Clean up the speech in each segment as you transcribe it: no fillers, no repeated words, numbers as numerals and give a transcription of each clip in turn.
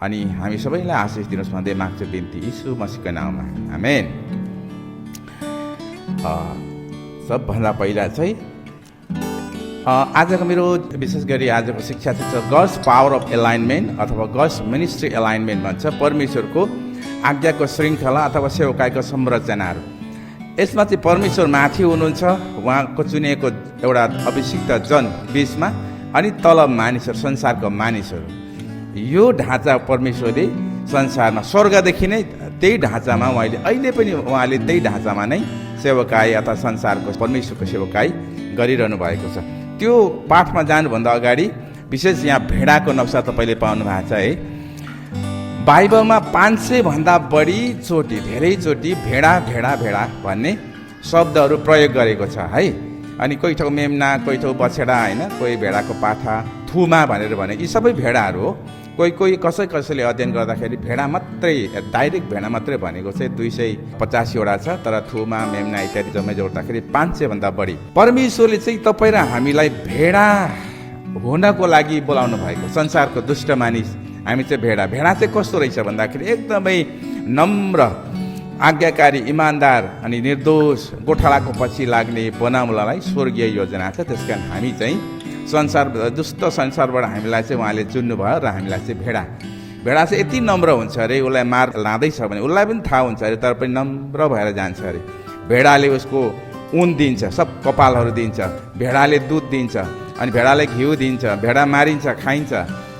अनि हामी सबैलाई आशिष दिनुहोस् भन्दै माग्छु बिन्ती यीशु मसीहको नाममा आमेन। सबभन्दा पहिला चाहिँ आजको मेरो विशेष गरी आजको शिक्षा चाहिँ छ गड्स पावर अफ एलाइनमेन्ट अथवा गड्स मिनिस्ट्री एलाइनमेन्ट भन्छ, परमेश्वरको आज्ञाको श्रृङ्खला अथवा सेवकाईको संरचनाहरू। यसमा चाहिँ परमेश्वर माथि हुनुहुन्छ, उहाँको चुनिएको एउटा अभिषिक्त जन बिचमा, अनि तल मानिसहरू, संसारको मानिसहरू। यो ढाँचा परमेश्वरले संसारमा स्वर्गदेखि नै त्यही ढाँचामा अहिले पनि उहाँले त्यही ढाँचामा नै सेवकाई अथवा संसारको परमेश्वरको सेवकाई गरिरहनु भएको छ। त्यो पाठमा जानुभन्दा अगाडि विशेष यहाँ भेडाको नक्सा तपाईँले पाउनु भएको छ है। बाइबलमा 500 भन्दा बढी चोटि, धेरैचोटि भेडा भेडा भेडा भन्ने शब्दहरू प्रयोग गरेको छ है। अनि कोही ठाउँ मेम्ना, कोही ठाउँ बछेडा होइन, कोही भेडाको पाठा, थुमा भनेर भने यी सबै भेडाहरू हो। कोही कसैले अध्ययन गर्दाखेरि भेडा मात्रै, डाइरेक्ट भेडा मात्रै भनेको चाहिँ 285वटा छ, तर थुमा, मेम्ना इत्यादि जम्मै जोड्दाखेरि 500 भन्दा बढी। परमेश्वरले चाहिँ तपाईँ र हामीलाई भेडा हुनको लागि बोलाउनु भएको। संसारको दुष्ट मानिस हामी चाहिँ भेडा चाहिँ कस्तो रहेछ भन्दाखेरि एकदमै नम्र, आज्ञाकारी, इमान्दार अनि निर्दोष, गोठालाको पछि लाग्ने बनाउनलाई स्वर्गीय योजना छ। त्यसकारण हामी चाहिँ दुष्ट संसारबाट हामीलाई चाहिँ उहाँले चुन्नुभयो र हामीलाई चाहिँ भेडा चाहिँ यति नम्र हुन्छ अरे, उसलाई मार लाँदैछ भने उसलाई पनि थाहा हुन्छ अरे, तर पनि नम्र भएर जान्छ अरे। भेडाले उसको ऊन दिन्छ, सब कपालहरू दिन्छ, भेडाले दुध दिन्छ, अनि भेडाले घिउ दिन्छ, भेडा मारिन्छ, खाइन्छ,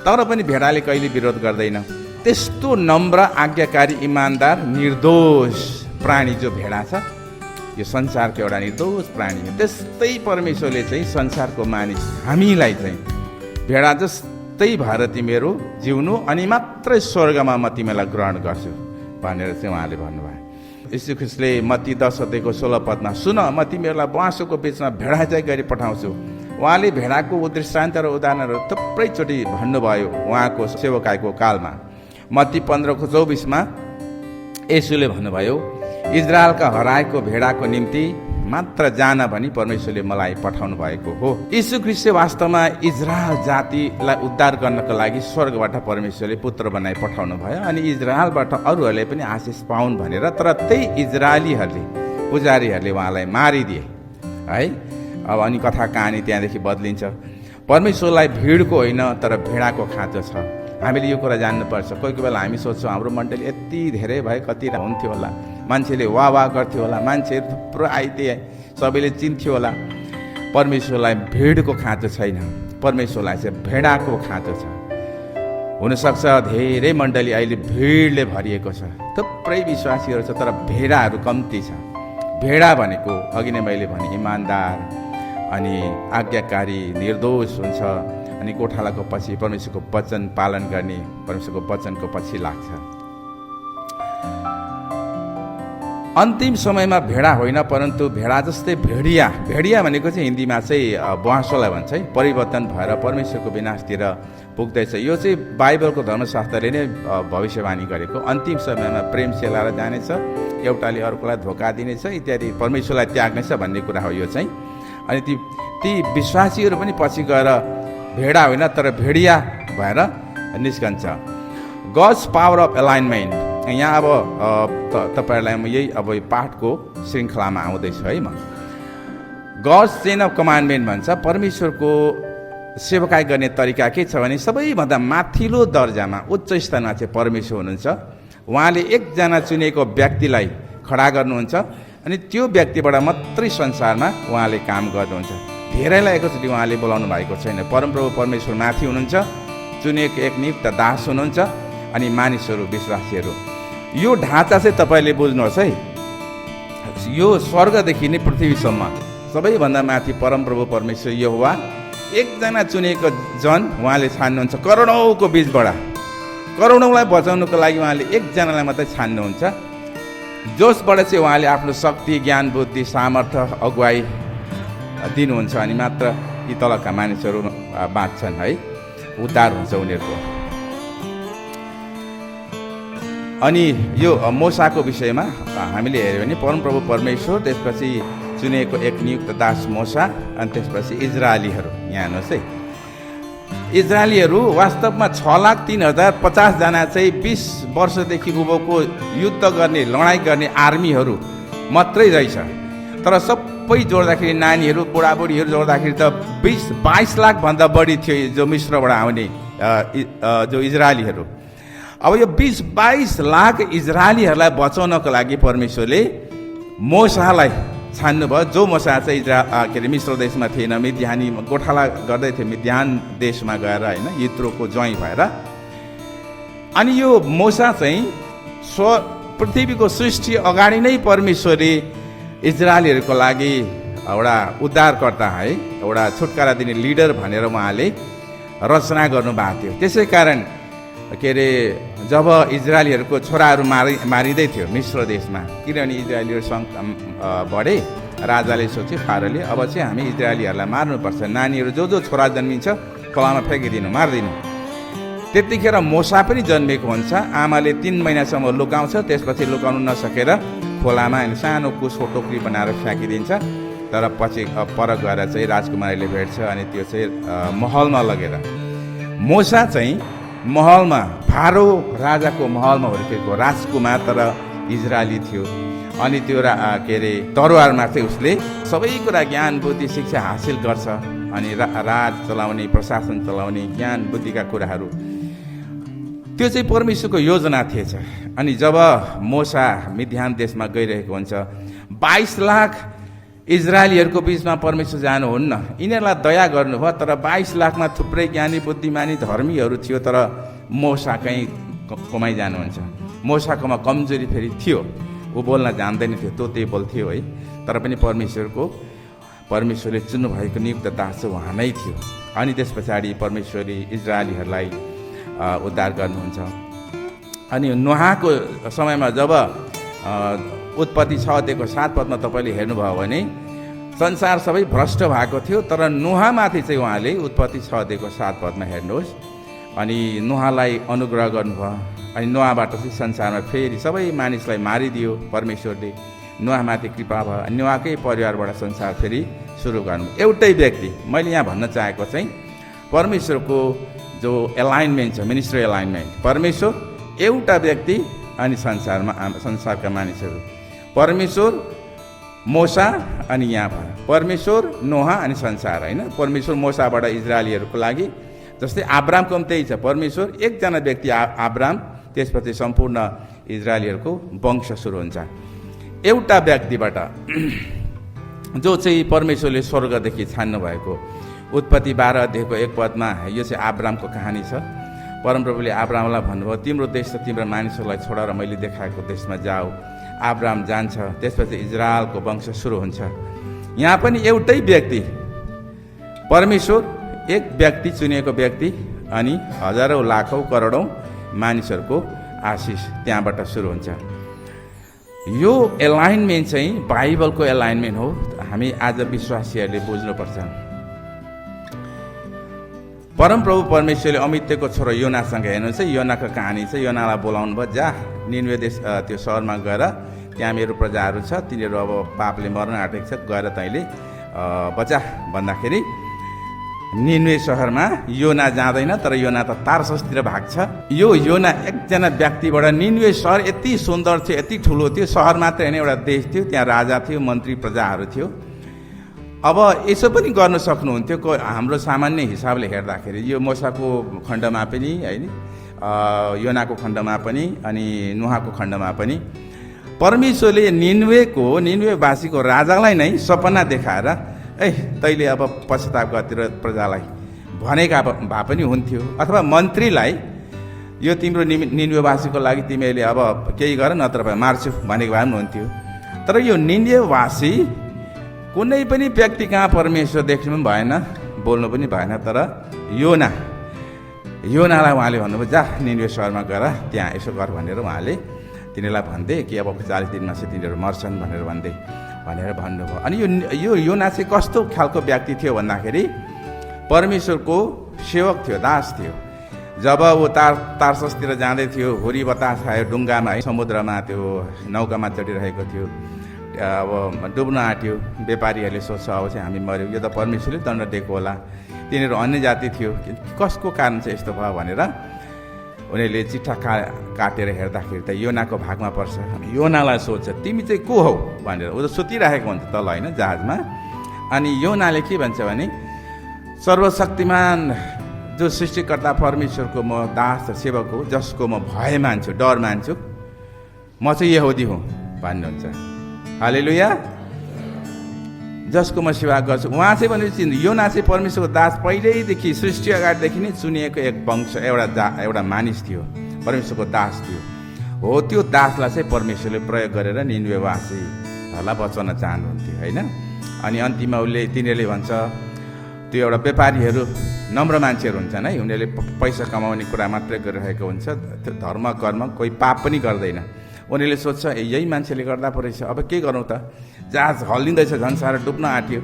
तर पनि भेडाले कहिले विरोध गर्दैन। त्यस्तो नम्र, आज्ञाकारी, इमान्दार, निर्दोष प्राणी जो भेडा छ, यो संसारको एउटा निर्दोष प्राणी हो। त्यस्तै परमेश्वरले चाहिँ संसारको मानिस हामीलाई चाहिँ भेडा जस्तै भएर तिमीहरू जिउनु, अनि मात्रै स्वर्गमा म तिमीलाई ग्रहण गर्छु भनेर चाहिँ उहाँले भन्नुभयो। यीशु ख्रीष्टले मत्ती 10:16 सुन, म तिमीहरूलाई ब्वाँसोको बिचमा भेडा चाहिँ गरी पठाउँछु। उहाँले भेडाको दृष्टान्त र उदाहरणहरू थुप्रैचोटि भन्नुभयो उहाँको सेवकाईको कालमा। मत्ती 15:24 येशूले भन्नुभयो, इजरायलका हराएको भेडाको निम्ति मात्र जान भनी परमेश्वरले मलाई पठाउनु भएको हो। यीशु ख्रीष्ट वास्तवमा इजरायल जातिलाई उद्धार गर्नको लागि स्वर्गबाट परमेश्वरले पुत्र बनाई पठाउनु भयो, अनि इजरायलबाट अरूहरूले पनि आशिष पाउन् भनेर। तर त्यही इजरायलीहरूले, पुजारीहरूले उहाँलाई मारिदिए है। अब अनि कथा कहानी त्यहाँदेखि बदलिन्छ। परमेश्वरलाई भिडको होइन तर भेडाको खाँचो छ। हामीले यो कुरा जान्नुपर्छ। कोही बेला हामी सोच्छौँ हाम्रो मण्डली यति धेरै भए कति हुन्थ्यो होला, मान्छेले वाह गर्थ्यो होला, मान्छेहरू थुप्रो आइदिए, सबैले चिन्थ्यो होला। परमेश्वरलाई भिडको खाँचो छैन, परमेश्वरलाई चाहिँ भेडाको खाँचो छ। हुनसक्छ धेरै मण्डली अहिले भिडले भरिएको छ, थुप्रै विश्वासीहरू छ, तर भेडाहरू कम्ती छ। भेडा भनेको अघि नै मैले भने इमान्दार अनि आज्ञाकारी, निर्दोष हुन्छ, अनि गोठालाको पछि परमेश्वरको वचन पालन गर्ने, परमेश्वरको वचनको पछि लाग्छ। अन्तिम समयमा भेडा होइन परन्तु भेडा जस्तै भेडिया भनेको चाहिँ हिन्दीमा चाहिँ ब्वाँसोलाई भन्छ है, परिवर्तन भएर परमेश्वरको विनाशतिर पुग्दैछ। यो चाहिँ बाइबलको धर्मशास्त्रले नै भविष्यवाणी गरेको। अन्तिम समयमा प्रेम सेलाएर जानेछ, एउटाले अर्कोलाई धोका दिनेछ, इत्यादि, परमेश्वरलाई त्याग्नेछ भन्ने कुरा हो यो चाहिँ। अनि ती विश्वासीहरू पनि पछि गएर भेडा होइन तर भेडिया भएर निस्कन्छ। Gods power of alignment. यहाँ अब तपाईँहरूलाई म यही अब पाठको श्रृङ्खलामा आउँदैछु है। म गड्स चेन अफ कमान्डमेन्ट भन्छ। परमेश्वरको सेवकाई गर्ने तरिका के छ भने सबैभन्दा माथिल्लो दर्जामा, उच्च स्थानमा चाहिँ परमेश्वर हुनुहुन्छ। उहाँले एकजना चुनेको व्यक्तिलाई खडा गर्नुहुन्छ, अनि त्यो व्यक्तिबाट मात्रै संसारमा उहाँले काम गर्नुहुन्छ। धेरैलाई एकचोटि उहाँले बोलाउनु भएको छैन। परमप्रभु परमेश्वर माथि हुनुहुन्छ, चुनेको एक नियुक्त दास हुनुहुन्छ, अनि मानिसहरू, विश्वासीहरू। यो ढाँचा चाहिँ तपाईँले बुझ्नुहोस् है। यो स्वर्गदेखि नै पृथ्वीसम्म सबैभन्दा माथि परमप्रभु परमेश्वर यहोवा एकजना चुनेको जन उहाँले छान्नुहुन्छ। करोडौँको बिचबाट करोडौँलाई बचाउनुको लागि उहाँले एकजनालाई मात्रै छान्नुहुन्छ, जसबाट चाहिँ उहाँले आफ्नो शक्ति, ज्ञान, बुद्धि, सामर्थ्य, अगुवाई दिनुहुन्छ, अनि मात्र यी तलका मानिसहरू बाँच्छन् है, उद्धार हुन्छ उनीहरूको। अनि यो मोसाको विषयमा हामीले हेऱ्यो भने परमप्रभु परमेश्वर, त्यसपछि चुनेको एक नियुक्त दास मोसा, अनि त्यसपछि इजरायलीहरू। यहाँ हेर्नुहोस् है, इजरायलीहरू वास्तवमा 6,03,050 चाहिँ 20 वर्षदेखि उँभोको युद्ध गर्ने लडाइँ गर्ने आर्मीहरू मात्रै रहेछ। तर सबै जोड्दाखेरि नानीहरू बुढाबुढीहरू जोड्दाखेरि त 22 लाखभन्दा बढी थियो जो मिश्रबाट आउने जो इजरायलीहरू। अब यो 22 लाख इजरायलीहरूलाई बचाउनको लागि परमेश्वरले मोसालाई छान्नुभयो, जो मोसा चाहिँ के अरे मिश्र देशमा थिएन, मिद्यानी गोठाला गर्दै थियो मिद्यान देशमा गएर होइन, यित्रोको ज्वाइँ भएर। अनि यो मोसा चाहिँ पृथ्वीको सृष्टि अगाडि नै परमेश्वरले इजरायलीहरूको लागि एउटा उद्धारकर्ता है, एउटा छुटकारा दिने लिडर भनेर उहाँले रचना गर्नुभएको थियो। त्यसै कारण के अरे जब इजरायलीहरूको छोराहरू मारिँदै थियो मिश्र देशमा, किनभने इजरायलीहरू बढे, राजाले सोचे फारोले अब चाहिँ हामी इजरायलीहरूलाई मार्नुपर्छ, नानीहरू जो छोरा जन्मिन्छ खोलामा फ्याँकिदिनु, मारिदिनु। त्यतिखेर मोसा पनि जन्मेको हुन्छ, आमाले 3 महिनासम्म लुकाउँछ, त्यसपछि लुकाउनु नसकेर खोलामा सानो कुसको टोकरी बनाएर फ्याँकिदिन्छ। तर पछि पर गएर चाहिँ राजकुमारीले भेट्छ अनि त्यो चाहिँ महलमा लगेर, मोसा चाहिँ महलमा फारो राजाको महलमा हुर्केको राजकुमार तर इजरायली थियो। अनि त्यो के अरे तरवारमा चाहिँ उसले सबै कुरा ज्ञान बुद्धि शिक्षा हासिल गर्छ अनि राज चलाउने प्रशासन चलाउने ज्ञान बुद्धिका कुराहरू, त्यो चाहिँ परमेश्वरको योजना थिएछ। अनि जब मोसा मिद्यान देशमा गइरहेको हुन्छ, 22 लाख इजरायलीहरूको बिचमा परमेश्वर जानुहुन्न, यिनीहरूलाई दया गर्नुभयो। तर 22 लाखमा थुप्रै ज्ञानी बुद्धिमानी धर्मीहरू थियो, तर मोसा कहीँ कमाइ जानुहुन्छ। मोसाकोमा कमजोरी फेरि थियो, ऊ बोल्न जान्दैन थियो, तोते बोल्थ्यो है। तर पनि परमेश्वरले चुन्नुभएको नियुक्त दास चाहिँ उहाँ नै थियो। अनि त्यस पछाडि परमेश्वरले इजरायलीहरूलाई उद्धार गर्नुहुन्छ। अनि नोहाको समयमा जब उत्पत्ति 6:7 तपाईँले हेर्नुभयो भने संसार सबै भ्रष्ट भएको थियो, तर नोहामाथि चाहिँ उहाँले उत्पत्ति 6:7 हेर्नुहोस्, अनि नोहालाई अनुग्रह गर्नुभयो। अनि नोहाबाट चाहिँ संसारमा फेरि सबै मानिसलाई मारिदियो परमेश्वरले, नोहामाथि कृपा भयो। नोहाकै परिवारबाट संसार फेरि सुरु गर्नु। एउटै व्यक्ति, मैले यहाँ भन्न चाहेको चाहिँ परमेश्वरको जो एलाइनमेन्ट छ, मिनिस्ट्री एलाइनमेन्ट, परमेश्वर एउटा व्यक्ति अनि संसारका मानिसहरू, परमेश्वर मोसा अनि यहाँ भयो, परमेश्वर नोहा अनि संसार होइन। परमेश्वर मोसाबाट इजरायलीहरूको लागि, जस्तै आब्रामको पनि त्यही छ, परमेश्वर एकजना व्यक्ति आब्राम, त्यसपछि सम्पूर्ण इजरायलीहरूको वंश सुरु हुन्छ एउटा व्यक्तिबाट, जो चाहिँ परमेश्वरले स्वर्गदेखि छान्नु भएको। उत्पत्ति 12:1 यो चाहिँ आब्रामको कहानी छ। परमप्रभुले आब्रामलाई भन्नुभयो, तिम्रो देश र तिम्रो मानिसहरूलाई छोडेर मैले देखाएको देशमा जाऊ। आब्राम जान्छ, त्यसपछि इजरायलको वंश सुरु हुन्छ। यहाँ पनि एउटै व्यक्ति, परमेश्वर एक व्यक्ति, चुनिएको व्यक्ति, अनि हजारौँ लाखौँ करोडौँ मानिसहरूको आशिष त्यहाँबाट सुरु हुन्छ। यो एलाइनमेन्ट चाहिँ बाइबलको एलाइनमेन्ट हो, हामी आज विश्वासीहरूले बुझ्नुपर्छ। परमप्रभु परमेश्वरले अमित्यको छोरो योनासँग हेर्नुहोस् है, योनाको कहानी छ। योनालाई बोलाउनु भयो, जा निनवे देश त्यो सहरमा गएर त्यहाँ मेरो प्रजाहरू छ, तिनीहरू अब पापले मर्न आँटेको छ, गएर तैँले बचा भन्दाखेरि निनवे सहरमा योना जाँदैन, तर योना त तार्ससतिर भाग्छ। यो योना एकजना व्यक्तिबाट, निनवे सहर यति सुन्दर थियो, यति ठुलो थियो, सहर मात्र होइन एउटा देश थियो, त्यहाँ राजा थियो, मन्त्री प्रजाहरू थियो। अब यसो पनि गर्न सक्नुहुन्थ्यो हाम्रो सामान्य हिसाबले हेर्दाखेरि, यो मोसाको खण्डमा पनि होइन, योनाको खण्डमा पनि अनि नुहाको खण्डमा पनि परमेश्वरले निनवेवासीको राजालाई नै सपना देखाएर तैँले अब पश्चाताप गरेर प्रजालाई भनेका भए पनि हुन्थ्यो, अथवा मन्त्रीलाई यो तिम्रो निनवेवासीको लागि तिमीले अब केही गर नत्र भए मार्छु भनेको भए पनि हुन्थ्यो। तर यो निनवेवासी कुनै पनि व्यक्ति कहाँ परमेश्वर देख्नु पनि भएन, बोल्नु पनि भएन। तर योनालाई उहाँले भन्नुभयो, जा निनवे सहरमा गएर त्यहाँ यसो गर भनेर उहाँले तिनीहरूलाई भन्दै कि अब 40 दिनमा चाहिँ तिनीहरू मर्छन् भनेर भन्नुभयो। अनि यो योना चाहिँ कस्तो खालको व्यक्ति थियो भन्दाखेरि परमेश्वरको सेवक थियो, दास थियो। जब ऊ तार्ससतिर जाँदै थियो, हुरी बतास आयो डुङ्गामा, समुद्रमा त्यो नौकामा चढिरहेको थियो, अब डुब्न आँट्यो। व्यापारीहरूले सोच्छ अब चाहिँ हामी मऱ्यौँ, यो त परमेश्वरले दण्ड दिएको होला तिनीहरू अन्य जाति थियो। कसको कारण चाहिँ यस्तो भयो भनेर उनीहरूले चिट्ठा काटेर हेर्दाखेरि त योनाको भागमा पर्छ। योनालाई सोध्छ तिमी चाहिँ को हौ भनेर, ऊ त सुतिरहेको हुन्छ तल होइन जहाजमा। अनि योनाले के भन्छ भने सर्वशक्तिमान जो सृष्टिकर्ता परमेश्वरको म दास सेवक हो, जसको म भय मान्छु, डर मान्छु, म चाहिँ यहुदी हुँ भन्नुहुन्छ। हालेलुया। जसको म सेवा गर्छु। उहाँ चाहिँ भनेपछि योना चाहिँ परमेश्वरको दास पहिल्यैदेखि सृष्टि अगाडिदेखि नै चुनिएको एक वंश, एउटा मानिस थियो, परमेश्वरको दास थियो। हो त्यो दासलाई चाहिँ परमेश्वरले प्रयोग गरेर निनवेवासीहरूलाई बचाउन चाहनुहुन्थ्यो होइन। अनि अन्तिममा तिनीहरूले भन्छ त्यो एउटा व्यापारीहरू नम्र मान्छेहरू हुन्छन् है, उनीहरूले पैसा कमाउने कुरा मात्रै गरिरहेको हुन्छ, त्यो धर्म कर्म कोही पाप पनि गर्दैन। उनीहरूले सोध्छ यही मान्छेले गर्दा पो रहेछ, अब के गरौँ त, जहाज हल्लिँदैछ, झन् साह्रो डुब्न आँट्यो।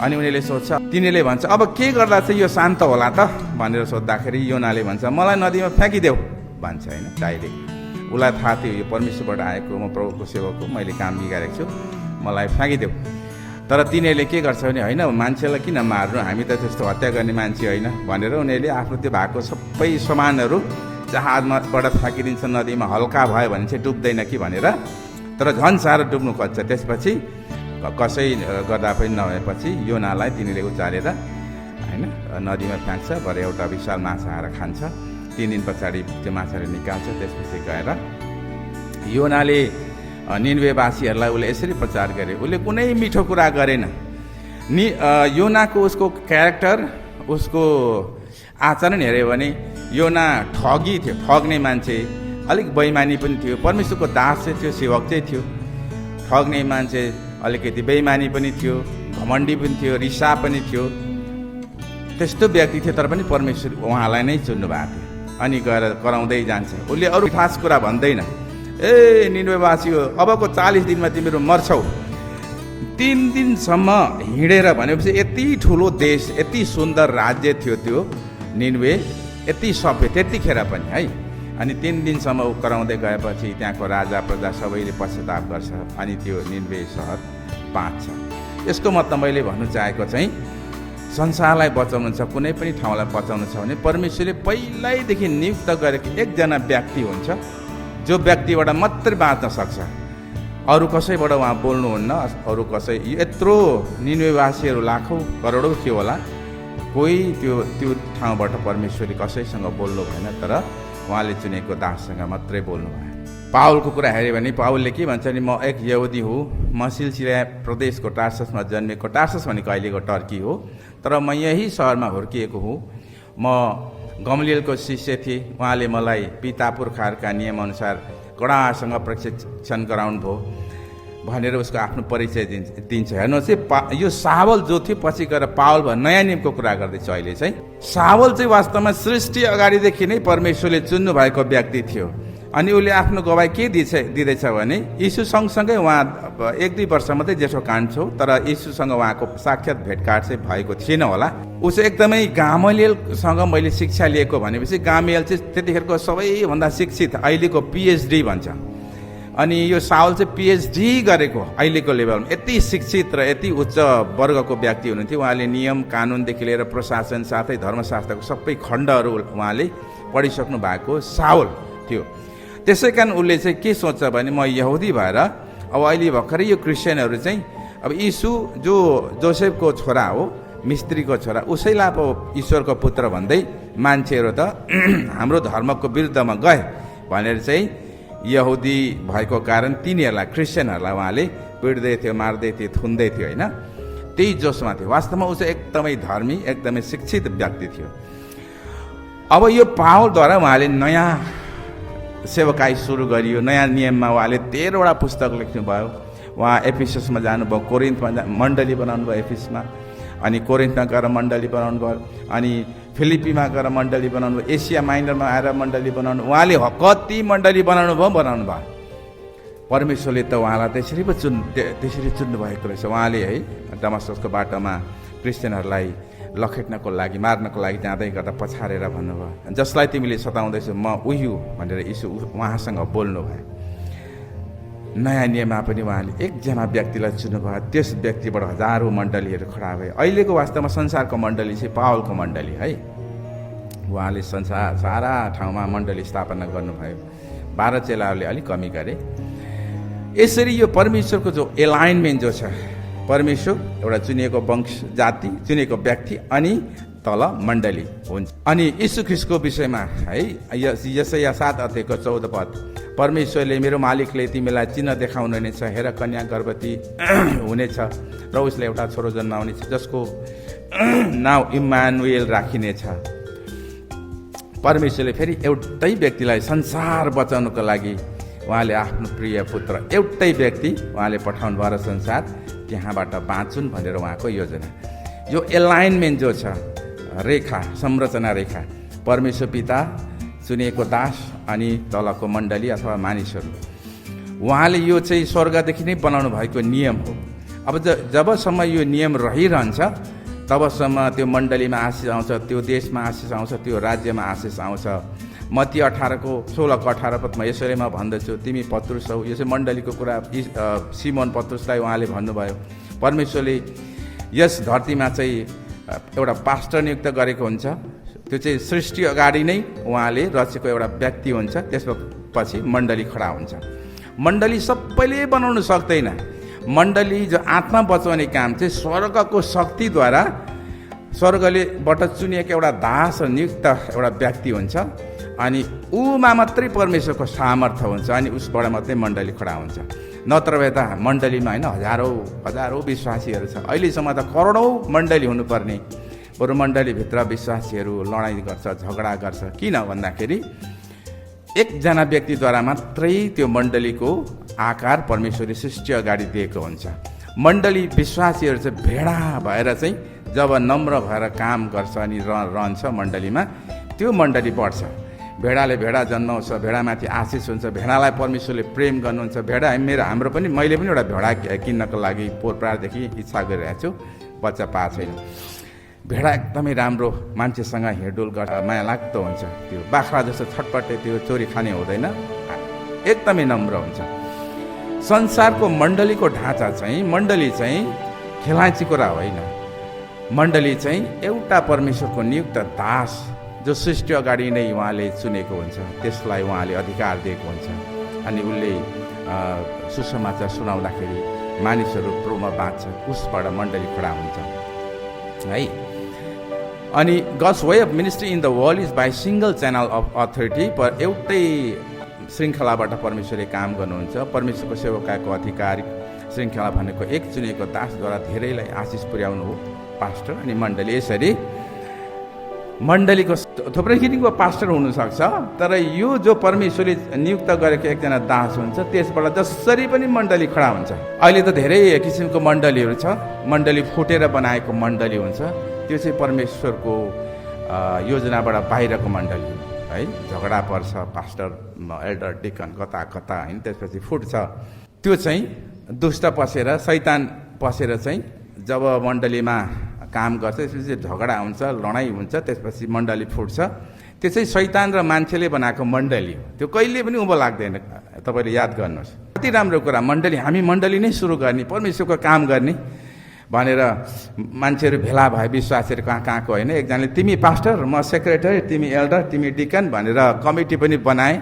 अनि उनीहरूले सोध्छ, तिनीहरूले भन्छ अब के गर्दा चाहिँ यो शान्त होला त भनेर सोद्धाखेरि योनाले भन्छ मलाई नदीमा फ्याँकिदेऊ भन्छ होइन, डाइरेक्ट। उसलाई थाहा थियो यो परमेश्वरबाट आएको, म प्रभुको सेवक हो, मैले काम बिगारेको छु, मलाई फ्याँकिदेऊ। तर तिनीहरूले के गर्छ भने होइन मान्छेलाई किन मार्नु, हामी त त्यस्तो हत्या गर्ने मान्छे होइन भनेर उनीहरूले आफ्नो त्यो भएको सबै सामानहरू जहाजमाबाट फ्याँकिदिन्छ नदीमा, हल्का भयो भने चाहिँ डुब्दैन कि भनेर। तर झन् साह्रो डुब्नु खोज्छ। त्यसपछि कसै गर्दा पनि नभएपछि योनालाई तिनीहरूले उचालेर होइन नदीमा फ्याँक्छ। भरे एउटा विशाल माछा आएर खान्छ। 3 दिन पछाडि त्यो माछाले निकाल्छ। त्यसपछि गएर योनाले निनवेवासीहरूलाई उसले यसरी प्रचार गरे। उसले कुनै मिठो कुरा गरेन। योनाको उसको क्यारेक्टर, उसको आचरण हेऱ्यो भने योना ठगी थियो, ठग्ने मान्छे, अलिक बेइमानी पनि थियो। परमेश्वरको दास चाहिँ थियो, सेवक चाहिँ थियो, ठग्ने मान्छे, अलिकति बेइमानी पनि थियो, घमण्डी पनि थियो, रिसा पनि थियो। त्यस्तो व्यक्ति थियो। तर पनि परमेश्वर उहाँलाई नै चुन्नु भएको थियो। अनि गएर कराउँदै जान्छ। उसले अरू खास कुरा भन्दैन। ए निनवेवासी हो, अबको 40 दिनमा तिमीहरू मर्छौ। 3 दिनसम्म हिँडेर भनेपछि यति ठुलो देश, यति सुन्दर राज्य थियो त्यो निनवे, यति सभ्य त्यतिखेर पनि है। अनि 3 दिनसम्म ऊ कराउँदै गएपछि त्यहाँको राजा प्रजा सबैले पश्चाताप गर्छ। अनि त्यो निनवे सहर बाँच्छ। यसको मतलब मैले भन्नु चाहेको चाहिँ संसारलाई बचाउनु छ, कुनै पनि ठाउँलाई बचाउनु छ भने परमेश्वरले पहिल्यैदेखि नियुक्त गरेको एकजना व्यक्ति हुन्छ जो व्यक्तिबाट मात्रै बाँच्न सक्छ। अरू कसैबाट उहाँ बोल्नुहुन्न। अरू कसै यत्रो निनवेवासीहरू लाखौँ करोडौँ थियो होला, कोही त्यो ठाउँबाट परमेश्वरले कसैसँग बोल्नु भएन। तर उहाँले चुनेको दाससँग मात्रै बोल्नु भयो। पावलको कुरा हेऱ्यो भने पावलले के भन्छ नि, म एक यहुदी हुँ, म सिलिसिया प्रदेशको टार्ससमा जन्मेको। टार्सस भनेको अहिलेको टर्की हो। तर म यही सहरमा हुर्किएको हुँ। म गमलियलको शिष्य थिएँ। उहाँले मलाई पिता पुर्खाहरूका नियमअनुसार कडासँग प्रशिक्षण गराउनु भयो भनेर उसको आफ्नो परिचय दिन्छ। हेर्नुहोस् है, यो सावल जो थियो पछि गएर पावल भयो। नयाँ नियमको कुरा गर्दैछ अहिले चाहिँ। सावल चाहिँ वास्तवमा सृष्टि अगाडिदेखि नै परमेश्वरले चुन्नु भएको व्यक्ति थियो। अनि उसले आफ्नो गवाई के दिँदैछ भने यीशु सँगसँगै उहाँ 1-2 वर्ष मात्रै जेठो कान्छो, तर यीशुसँग उहाँको साक्षात् भेटघाट चाहिँ भएको थिएन होला। ऊ चाहिँ एकदमै गामलियलसँग मैले शिक्षा लिएको भनेपछि गामलियल चाहिँ त्यतिखेरको सबैभन्दा शिक्षित, अहिलेको PhD भन्छ। अनि यो साउल चाहिँ PhD गरेको अहिलेको लेभलमा, यति शिक्षित र यति उच्च वर्गको व्यक्ति हुनुहुन्थ्यो। उहाँले नियम कानुनदेखि लिएर प्रशासन साथै धर्मशास्त्रको सबै खण्डहरू उहाँले पढिसक्नु भएको साउल थियो। त्यसै कारण उसले चाहिँ के सोच्छ भने म यहुदी भएर अब अहिले भर्खरै यो क्रिस्चियनहरू चाहिँ अब यीशु जो जोसेफको छोरा हो, मिस्त्रीको छोरा, उसैलाई अब ईश्वरको पुत्र भन्दै मान्छेहरू त हाम्रो धर्मको विरुद्धमा गए भनेर चाहिँ यहुदी भएको कारण तिनीहरूलाई, क्रिस्चियनहरूलाई उहाँले पिट्दै थियो, मार्दै थियो, थुन्दै थियो होइन। त्यही जोसमा थियो। वास्तवमा ऊ चाहिँ एकदमै धर्मी, एकदमै शिक्षित व्यक्ति थियो। अब यो पावलद्वारा उहाँले नयाँ सेवकाई सुरु गरियो। नयाँ नियममा उहाँले 13वटा पुस्तक लेख्नुभयो। उहाँ एफिससमा जानुभयो, कोरिन्थमा मण्डली बनाउनु भयो एफिसमा, अनि कोरिन्थमा गएर मण्डली बनाउनु भयो, अनि फिलिपीमा गएर मण्डली बनाउनु भयो, एसिया माइनरमा आएर मण्डली बनाउनु। उहाँले कति मण्डली बनाउनु भयो। परमेश्वरले त उहाँलाई त्यसरी चुन्नु भएको रहेछ। उहाँले है दमस्कसको बाटोमा क्रिस्चियनहरूलाई लखेट्नको लागि, मार्नको लागि जाँदै गर्दा पछारेर भन्नुभयो, जसलाई तिमीले सताउँदैछौ म उही भनेर यीशु उहाँसँग बोल्नु भयो। नयाँ नियममा पनि उहाँले एकजना व्यक्तिलाई चुन्नुभयो, त्यस व्यक्तिबाट हजारौँ मण्डलीहरू खडा भए। अहिलेको वास्तवमा संसारको मण्डली चाहिँ पावलको मण्डली है। उहाँले संसार सारा ठाउँमा मण्डली स्थापना गर्नुभयो। 12 चेलाहरूले अलिक कमी गरे। यसरी यो परमेश्वरको जो एलाइनमेन्ट जो छ, परमेश्वर एउटा चुनिएको वंश जाति, चुनिएको व्यक्ति अनि तल मण्डली हुन्छ। अनि यीशु ख्रीष्टको विषयमा है यसैया 7 अध्यायको 14 पद, परमेश्वरले मेरो मालिकले तिमीलाई चिन्ह देखाउनुहुनेछ, हेर कन्या गर्भवती हुनेछ र उसले एउटा छोरो जन्माउनेछ जसको नाउँ इम्मानुएल राखिनेछ। परमेश्वरले फेरि एउटै व्यक्तिलाई संसार बचाउनको लागि उहाँले आफ्नो प्रिय पुत्र एउटै व्यक्ति उहाँले पठाउनु भयो र संसार त्यहाँबाट बाँचुन् भनेर उहाँको योजना। यो एलाइनमेन्ट जो छ, रेखा, संरचना रेखा, परमेश्वर पिता, चुनिएको दास अनि तलको मण्डली अथवा मानिसहरू, उहाँले यो चाहिँ स्वर्गदेखि नै बनाउनु भएको नियम हो। अब जबसम्म यो नियम रहिरहन्छ तबसम्म त्यो मण्डलीमा आशिष आउँछ, त्यो देशमा आशिष आउँछ, त्यो राज्यमा आशिष आउँछ। मत्ती 18को 16-18 पदमा यसरी म भन्दछु, तिमी पत्रुस हौ। यो चाहिँ मण्डलीको कुरा सिमोन पत्रुसलाई उहाँले भन्नुभयो। परमेश्वरले यस धरतीमा चाहिँ एउटा पास्टर नियुक्त गरेको हुन्छ। त्यो चाहिँ सृष्टि अगाडि नै उहाँले रचेको एउटा व्यक्ति हुन्छ। त्यसपछि मण्डली खडा हुन्छ। मण्डली सबैले बनाउन सक्दैन। मण्डली जो आत्मा बचाउने काम चाहिँ स्वर्गको शक्तिद्वारा स्वर्गलेबाट चुनिएको एउटा दास नियुक्त एउटा व्यक्ति हुन्छ। अनि ऊमा मात्रै परमेश्वरको सामर्थ्य हुन्छ अनि उसबाट मात्रै मण्डली खडा हुन्छ। नत्र भए त मण्डलीमा होइन हजारौँ विश्वासीहरू छ। अहिलेसम्म त करोडौँ मण्डली हुनुपर्ने, बरु मण्डलीभित्र विश्वासीहरू लडाइँ गर्छ, झगडा गर्छ। किन भन्दाखेरि एकजना व्यक्तिद्वारा मात्रै त्यो मण्डलीको आकार परमेश्वरले सृष्टि अगाडि दिएको हुन्छ। मण्डली विश्वासीहरू चाहिँ भेडा भएर चाहिँ जब नम्र भएर काम गर्छ अनि रहन्छ मण्डलीमा, त्यो मण्डली बढ्छ। भेडाले भेडा जन्माउँछ, भेडामाथि आशिष हुन्छ, भेडालाई परमेश्वरले प्रेम गर्नुहुन्छ। भेडा हाम्रो पनि, मैले पनि एउटा भेडा किन्नको लागि पोहोरदेखि इच्छा गरिरहेको छु, बच्चा पाएको छैन। भेडा एकदमै राम्रो, मान्छेसँग हिँडडुल गर्छ, माया लाग्दो हुन्छ। त्यो बाख्रा जस्तो छटपटे त्यो चोरी खाने हुँदैन, एकदमै नम्र हुन्छ। संसारको मण्डलीको ढाँचा चाहिँ, मण्डली चाहिँ खेलाइँची कुरा होइन। मण्डली चाहिँ एउटा परमेश्वरको नियुक्त दास जो सृष्टि अगाडि नै उहाँले चुनेको हुन्छ, त्यसलाई उहाँले अधिकार दिएको हुन्छ। अनि उसले सुसमाचार सुनाउँदाखेरि मानिसहरू प्रोमा बाँच्छ, उसबाट मण्डली खडा हुन्छ है। अनि God's way of ministry in the world is by single channel of authority. पर एउटै श्रृङ्खलाबाट परमेश्वरले काम गर्नुहुन्छ। परमेश्वरको सेवकाको आधिकारिक श्रृङ्खला भनेको एक चुनेको दासद्वारा धेरैलाई आशिष पुर्याउनु हो, पास्टर अनि मण्डली। यसरी मण्डलीको थुप्रै किसिमको पास्टर हुनसक्छ, तर यो जो परमेश्वरले नियुक्त गरेको एकजना दास हुन्छ, त्यसबाट जसरी पनि मण्डली खडा हुन्छ। अहिले त धेरै किसिमको मण्डलीहरू छ। मण्डली फुटेर बनाएको मण्डली हुन्छ, त्यो चाहिँ परमेश्वरको योजनाबाट बाहिरको मण्डली है। झगडा पर्छ, पास्टर एल्डर डिकन कता होइन, त्यसपछि फुट्छ। त्यो चाहिँ दुष्ट पसेर, शैतान पसेर चाहिँ जब मण्डलीमा काम गर्छ, त्यसपछि झगडा हुन्छ, लडाइँ हुन्छ, त्यसपछि मण्डली फुट्छ। त्यो चाहिँ शैतान र मान्छेले बनाएको मण्डली हो। त्यो कहिले पनि उँभो लाग्दैन। तपाईँले याद गर्नुहोस्, कति राम्रो कुरा। हामी मण्डली नै सुरु गर्ने, परमेश्वरको काम गर्ने भनेर मान्छेहरू भेला भए, विश्वासीहरू कहाँको होइन। एकजनाले तिमी पास्टर, म सेक्रेटरी, तिमी एल्डर, तिमी डिकन भनेर कमिटी पनि बनाए।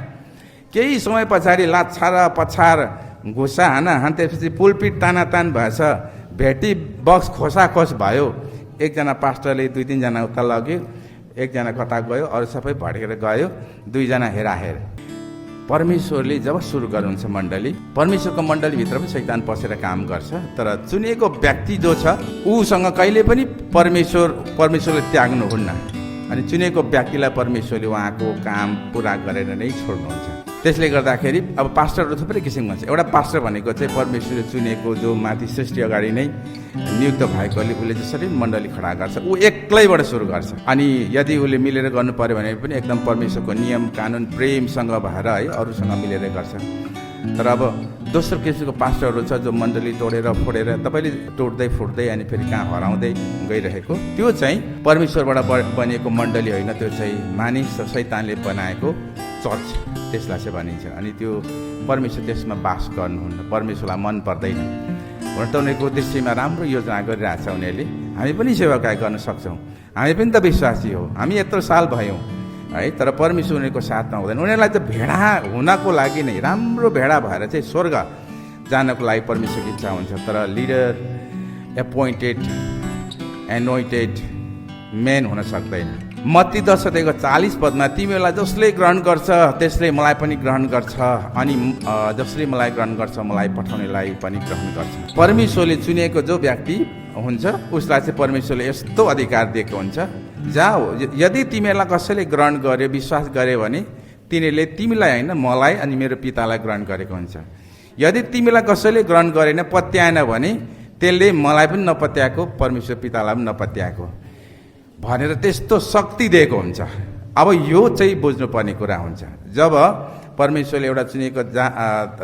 केही समय पछाडि लाछा र पछार घुसा हान, त्यसपछि पुलपिट तानातान भएछ, भेटी बक्स खोसाखोस भयो। एकजना पास्टरले 2-3 जना उता लग्यो, एकजना कता गयो, अरू सबै भड्केर गयो, 2 जना हेराहेर। परमेश्वरले जब सुरु गर्नुहुन्छ मण्डली, परमेश्वरको मण्डलीभित्र पनि शैतान पसेर काम गर्छ। तर चुनिएको व्यक्ति जो छ उसँग कहिले पनि परमेश्वरले त्याग्नुहुन्न। अनि चुनिएको व्यक्तिलाई परमेश्वरले उहाँको काम पुरा गरेर नै छोड्नुहुन्छ। त्यसले गर्दाखेरि अब पास्टरहरू थुप्रै किसिमको हुन्छ। एउटा पास्टर भनेको चाहिँ परमेश्वरले चुनेको, जो माथि सृष्टि अगाडि नै नियुक्त भएकोले उसले जसरी मण्डली खडा गर्छ, ऊ एक्लैबाट सुरु गर्छ। अनि यदि उसले मिलेर गर्नु पर्यो भने पनि एकदम परमेश्वरको नियम कानुन प्रेमसँग भएर है, अरूसँग मिलेर गर्छ। तर अब दोस्रो किसिमको पास्टरहरू छ जो मण्डली तोडेर फोडेर, तपाईँले तोड्दै फुट्दै अनि फेरि कहाँ हराउँदै गइरहेको, त्यो चाहिँ परमेश्वरबाट बनिएको मण्डली होइन। त्यो चाहिँ मानिस शैतानले बनाएको चर्च त्यसलाई चाहिँ भनिन्छ। अनि त्यो परमेश्वर त्यसमा बास गर्नुहुन्न, परमेश्वरलाई मन पर्दैन। हुन त उनीहरूको दृष्टिमा राम्रो योजना गरिरहेछ उनीहरूले। हामी पनि सेवाकार्य गर्न सक्छौँ, हामी पनि त विश्वासी हो, हामी यत्रो साल भयौँ है, तर परमेश्वर उनीहरूको साथमा हुँदैन। उनीहरूलाई त भेडा हुनको लागि नै, राम्रो भेडा भएर चाहिँ स्वर्ग जानको लागि परमेश्वरको इच्छा हुन्छ। तर लिडर, एपोइन्टेड, एनोइन्टेड मेन हुन सक्दैन। मत्ती 10:40 तिमीहरूलाई जसले ग्रहण गर्छ त्यसले मलाई पनि ग्रहण गर्छ, अनि जसले मलाई ग्रहण गर्छ मलाई पठाउनेलाई पनि ग्रहण गर्छ। परमेश्वरले चुनेको जो व्यक्ति हुन्छ उसलाई चाहिँ परमेश्वरले यस्तो अधिकार दिएको हुन्छ, जाऊ, यदि तिमीहरूलाई कसैले ग्रहण गर्यो, विश्वास गर्यो भने तिनीहरूले तिमीलाई होइन मलाई अनि मेरो पितालाई ग्रहण गरेको हुन्छ। यदि तिमीलाई कसैले ग्रहण गरेन, पत्याएन भने त्यसले मलाई पनि नपत्याएको, परमेश्वर पितालाई पनि नपत्याएको भनेर त्यस्तो शक्ति दिएको हुन्छ। अब यो चाहिँ बुझ्नुपर्ने कुरा हुन्छ। जब परमेश्वरले एउटा चुनेको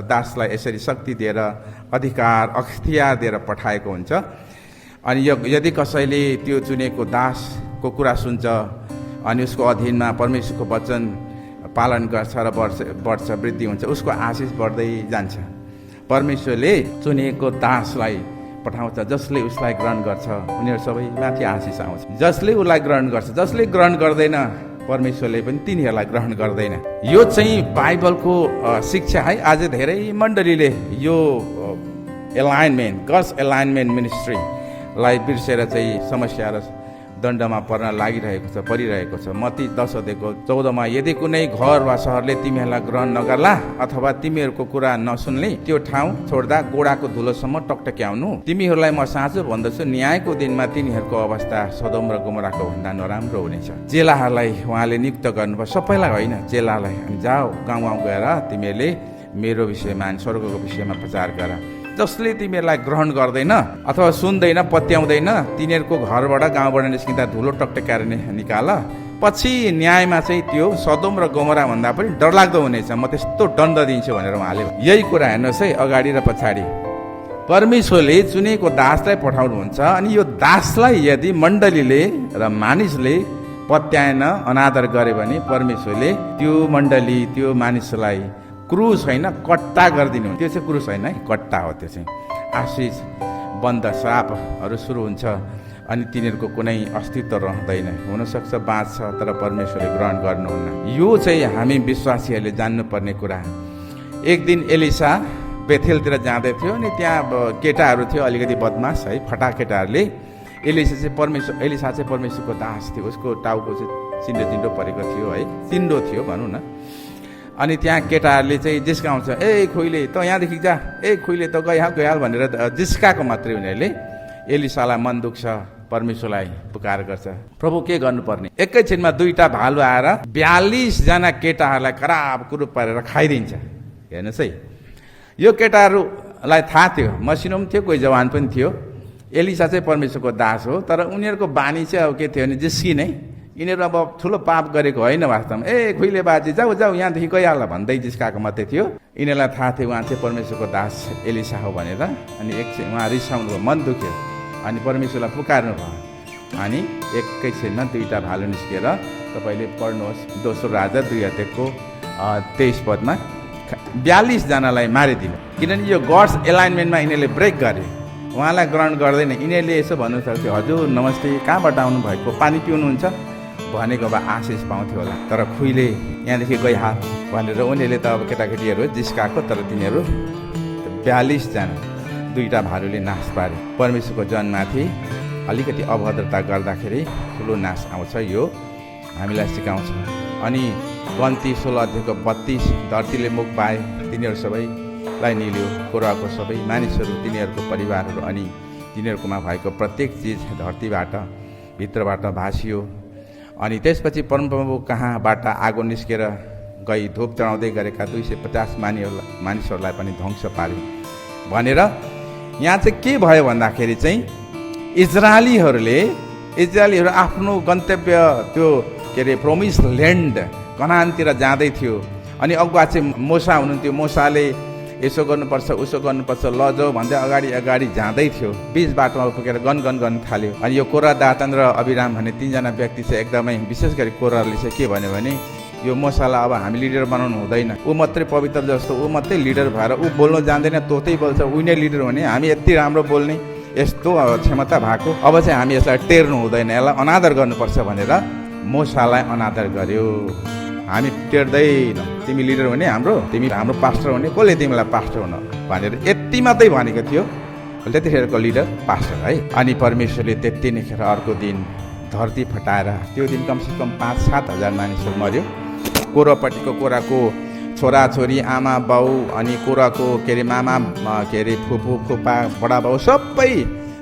दासलाई यसरी शक्ति दिएर, अधिकार, अख्तियार दिएर पठाएको हुन्छ, अनि यदि कसैले त्यो चुनेको दासको कुरा सुन्छ अनि उसको अधीनमा परमेश्वरको वचन पालन गर्छ र बढ्छ, वृद्धि हुन्छ, उसको आशिष बढ्दै जान्छ। परमेश्वरले चुनेको दासलाई पठाउँछ, जसले उसलाई ग्रहण गर्छ उनीहरू सबै माथि आशिष आउँछ। जसले उसलाई ग्रहण गर्छ, जसले ग्रहण गर्दैन परमेश्वरले पनि तिनीहरूलाई ग्रहण गर्दैन। यो चाहिँ बाइबलको शिक्षा है। आज धेरै मण्डलीले यो एलाइनमेन्ट, गड्स एलाइनमेन्ट मिनिस्ट्रीलाई बिर्सेर चाहिँ समस्या र दण्डमा पर्न परिरहेको छ। मत्ती 10:14 यदि कुनै घर वा सहरले तिमीहरूलाई ग्रहण नगर्ला अथवा तिमीहरूको कुरा नसुन्ने त्यो ठाउँ छोड्दा गोडाको धुलोसम्म टकटक्याउनु। तिमीहरूलाई म साँचो भन्दछु, न्यायको दिनमा तिनीहरूको अवस्था सदोम र गोमोराको भन्दा नराम्रो हुनेछ। चेलाहरूलाई उहाँले नियुक्त गर्नुभयो, सबैलाई होइन, चेलालाई। अनि जाऊ गाउँ गाउँ गएर तिमीहरूले मेरो विषयमा अनि स्वर्गको विषयमा प्रचार गर। जसले तिमीहरूलाई ग्रहण गर्दैन अथवा सुन्दैन, पत्याउँदैन, तिनीहरूको घरबाट गाउँबाट निस्किँदा धुलो टकटक्याएर निकाल। पछि न्यायमा चाहिँ त्यो सदोम र गोमोरा भन्दा पनि डरलाग्दो हुनेछ, म त्यस्तो दण्ड दिन्छु भनेर उहाँले। यही कुरा हेर्नुहोस् है, अगाडि र पछाडि परमेश्वरले चुनेको दासलाई पठाउनुहुन्छ। अनि यो दासलाई यदि मण्डलीले र मानिसले पत्याएन, अनादर गरे भने परमेश्वरले त्यो मण्डली, त्यो मानिसलाई क्रुस होइन कट्टा गरिदिनु। त्यो चाहिँ क्रुस होइन है, कट्टा हो। त्यो चाहिँ आशिष, बन्द, श्रापहरू सुरु हुन्छ अनि तिनीहरूको कुनै अस्तित्व रहँदैन। हुनसक्छ बाँच्छ, तर परमेश्वरले ग्रहण गर्नुहुन्न। यो चाहिँ हामी विश्वासीहरूले जान्नुपर्ने कुरा। एक दिन एलिसा बेथेलतिर जाँदै थियो, अनि त्यहाँ केटाहरू थियो अलिकति बदमास है, फटा केटाहरूले। एलिसा चाहिँ परमेश्वरको दास थियो, उसको टाउको चाहिँ चिन्डो परेको थियो है, चिन्डो थियो भनौँ न। अनि त्यहाँ केटाहरूले चाहिँ जिस्काउँछ, ए खुइले त यहाँदेखि जा, ए खुइले त गइहाल भनेर जिस्काएको मात्रै उनीहरूले। एलिसालाई मन दुख्छ, परमेश्वरलाई पुकार गर्छ, प्रभु के गर्नुपर्ने। एकैछिनमा 2टा भालु आएर 42 जना केटाहरूलाई खराब कुरूप पारेर खाइदिन्छ। हेर्नुहोस् है, यो केटाहरूलाई थाहा थियो, मसिनो पनि थियो, कोही जवान पनि थियो। एलिसा चाहिँ परमेश्वरको दास हो, तर उनीहरूको बानी चाहिँ अब के थियो भने जिस्किने। यिनीहरू अब ठुलो पाप गरेको होइन वास्तवमा, ए खुइले बाजी जाऊ यहाँदेखि गइहाल भन्दै जिस्काएको मात्रै थियो। यिनीहरूलाई थाहा थियो उहाँ चाहिँ परमेश्वरको दास एलिसा हो भनेर। अनि उहाँ रिसाउनु भयो, मन दुख्यो, अनि परमेश्वरलाई पुकार्नु भयो। अनि एकैछिनमा 2टा भालु निस्किएर, तपाईँले पढ्नुहोस् 2 राजा 2:23 42 जनालाई मारिदिनु। किनभने यो गड्स एलाइनमेन्टमा यिनीहरूले ब्रेक गरे, उहाँलाई ग्रहण गर्दैन। यिनीहरूले यसो भन्नु सक्थ्यो, हजुर नमस्ते, कहाँबाट आउनु भएको, पानी पिउनुहुन्छ भनेको भए आशिष पाउँथ्यो होला। तर खुइले यहाँदेखि गइहाल भनेर उनीहरूले त अब केटाकेटीहरू जिस्काएको, तर तिनीहरू 42 जना 2टा भालुले नाश पारे। परमेश्वरको जनमाथि अलिकति अभद्रता गर्दाखेरि ठुलो नाश आउँछ, यो हामीलाई सिकाउँछ। अनि गन्ती 16:32 धरतीले मुख पाए, तिनीहरू सबैलाई निल्यो, कोराको सबै मानिसहरू, तिनीहरूको परिवारहरू अनि तिनीहरूकोमा भएको प्रत्येक चिज धरतीबाट भित्रबाट भासियो। अनि त्यसपछि परमप्रभु कहाँबाट आगो निस्केर गई धूप चढाउँदै गरेका 250 मानिसहरूलाई पनि ध्वंस पार्यो भनेर। यहाँ चाहिँ के भयो भन्दाखेरि चाहिँ इजरायलीहरू आफ्नो गन्तव्य त्यो के अरे प्रोमिस ल्यान्ड कनानतिर जाँदै थियो। अनि अगुवा चाहिँ मोसा हुनुहुन्थ्यो, मोसाले यसो गर्नुपर्छ उसो गर्नुपर्छ लजाऊ भन्दै अगाडि जाँदै थियो। बीच बाटोमा पुगेर गन गर्न थाल्यो। अनि यो कोरा, दातान र अभिराम भन्ने 3जना व्यक्ति चाहिँ एकदमै, विशेष गरी कोराले चाहिँ के भन्यो भने यो मसाला अब हामी लिडर बनाउनु हुँदैन, ऊ मात्रै पवित्र जस्तो ऊ मात्रै लिडर भएर ऊ बोल्न जान्दैन, तोतै बोल्छ, ऊ नै लिडर भने हामी यति राम्रो बोल्ने यस्तो क्षमता भएको, अब चाहिँ हामी यसलाई टेर्नु हुँदैन, यसलाई अनादर गर्नुपर्छ भनेर मोसालाई अनादर गर्यो। हामी टेर्दैनौँ, तिमी लिडर भने तिमी हाम्रो पास्टर हुने, कसले तिमीलाई पास्टर हुन भनेर यति मात्रै भनेको थियो त्यतिखेरको लिडर पास्टर है। अनि परमेश्वरले त्यति नै खेर अर्को दिन धरती फटाएर त्यो दिन कमसेकम 5-7 हजार मानिसहरू मऱ्यो। कोरापट्टिको कोराको छोराछोरी, आमा बाउ, अनि कोराको मामा, फुपू फुपा, बडा बाउ सबै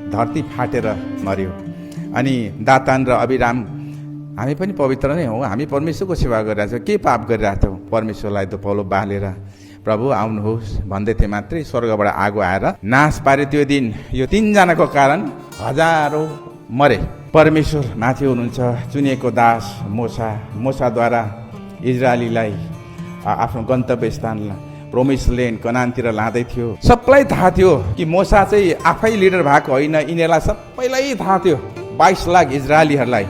धरती फाटेर मऱ्यो। अनि दातान र अभिराम, हामी पनि पवित्र नै हौँ, हामी परमेश्वरको सेवा गरिरहेको छौँ, के पाप गरिरहेको छौँ? परमेश्वरलाई त पौलो बालेर प्रभु आउनुहोस् भन्दै थिए मात्रै स्वर्गबाट आगो आएर नाश पार्यो। त्यो दिन यो 3 जनाको कारण हजारौँ मरे। परमेश्वर माथि हुनुहुन्छ, चुनिएको दास मोसाद्वारा इजरायलीलाई आफ्नो गन्तव्य स्थान प्रोमिस ल्यान्ड कनानतिर लाँदै थियो। सबलाई थाहा थियो कि मोसा चाहिँ आफै लिडर भएको होइन, यिनीहरूलाई सबैलाई थाहा थियो। 22 लाख इजरायलीहरूलाई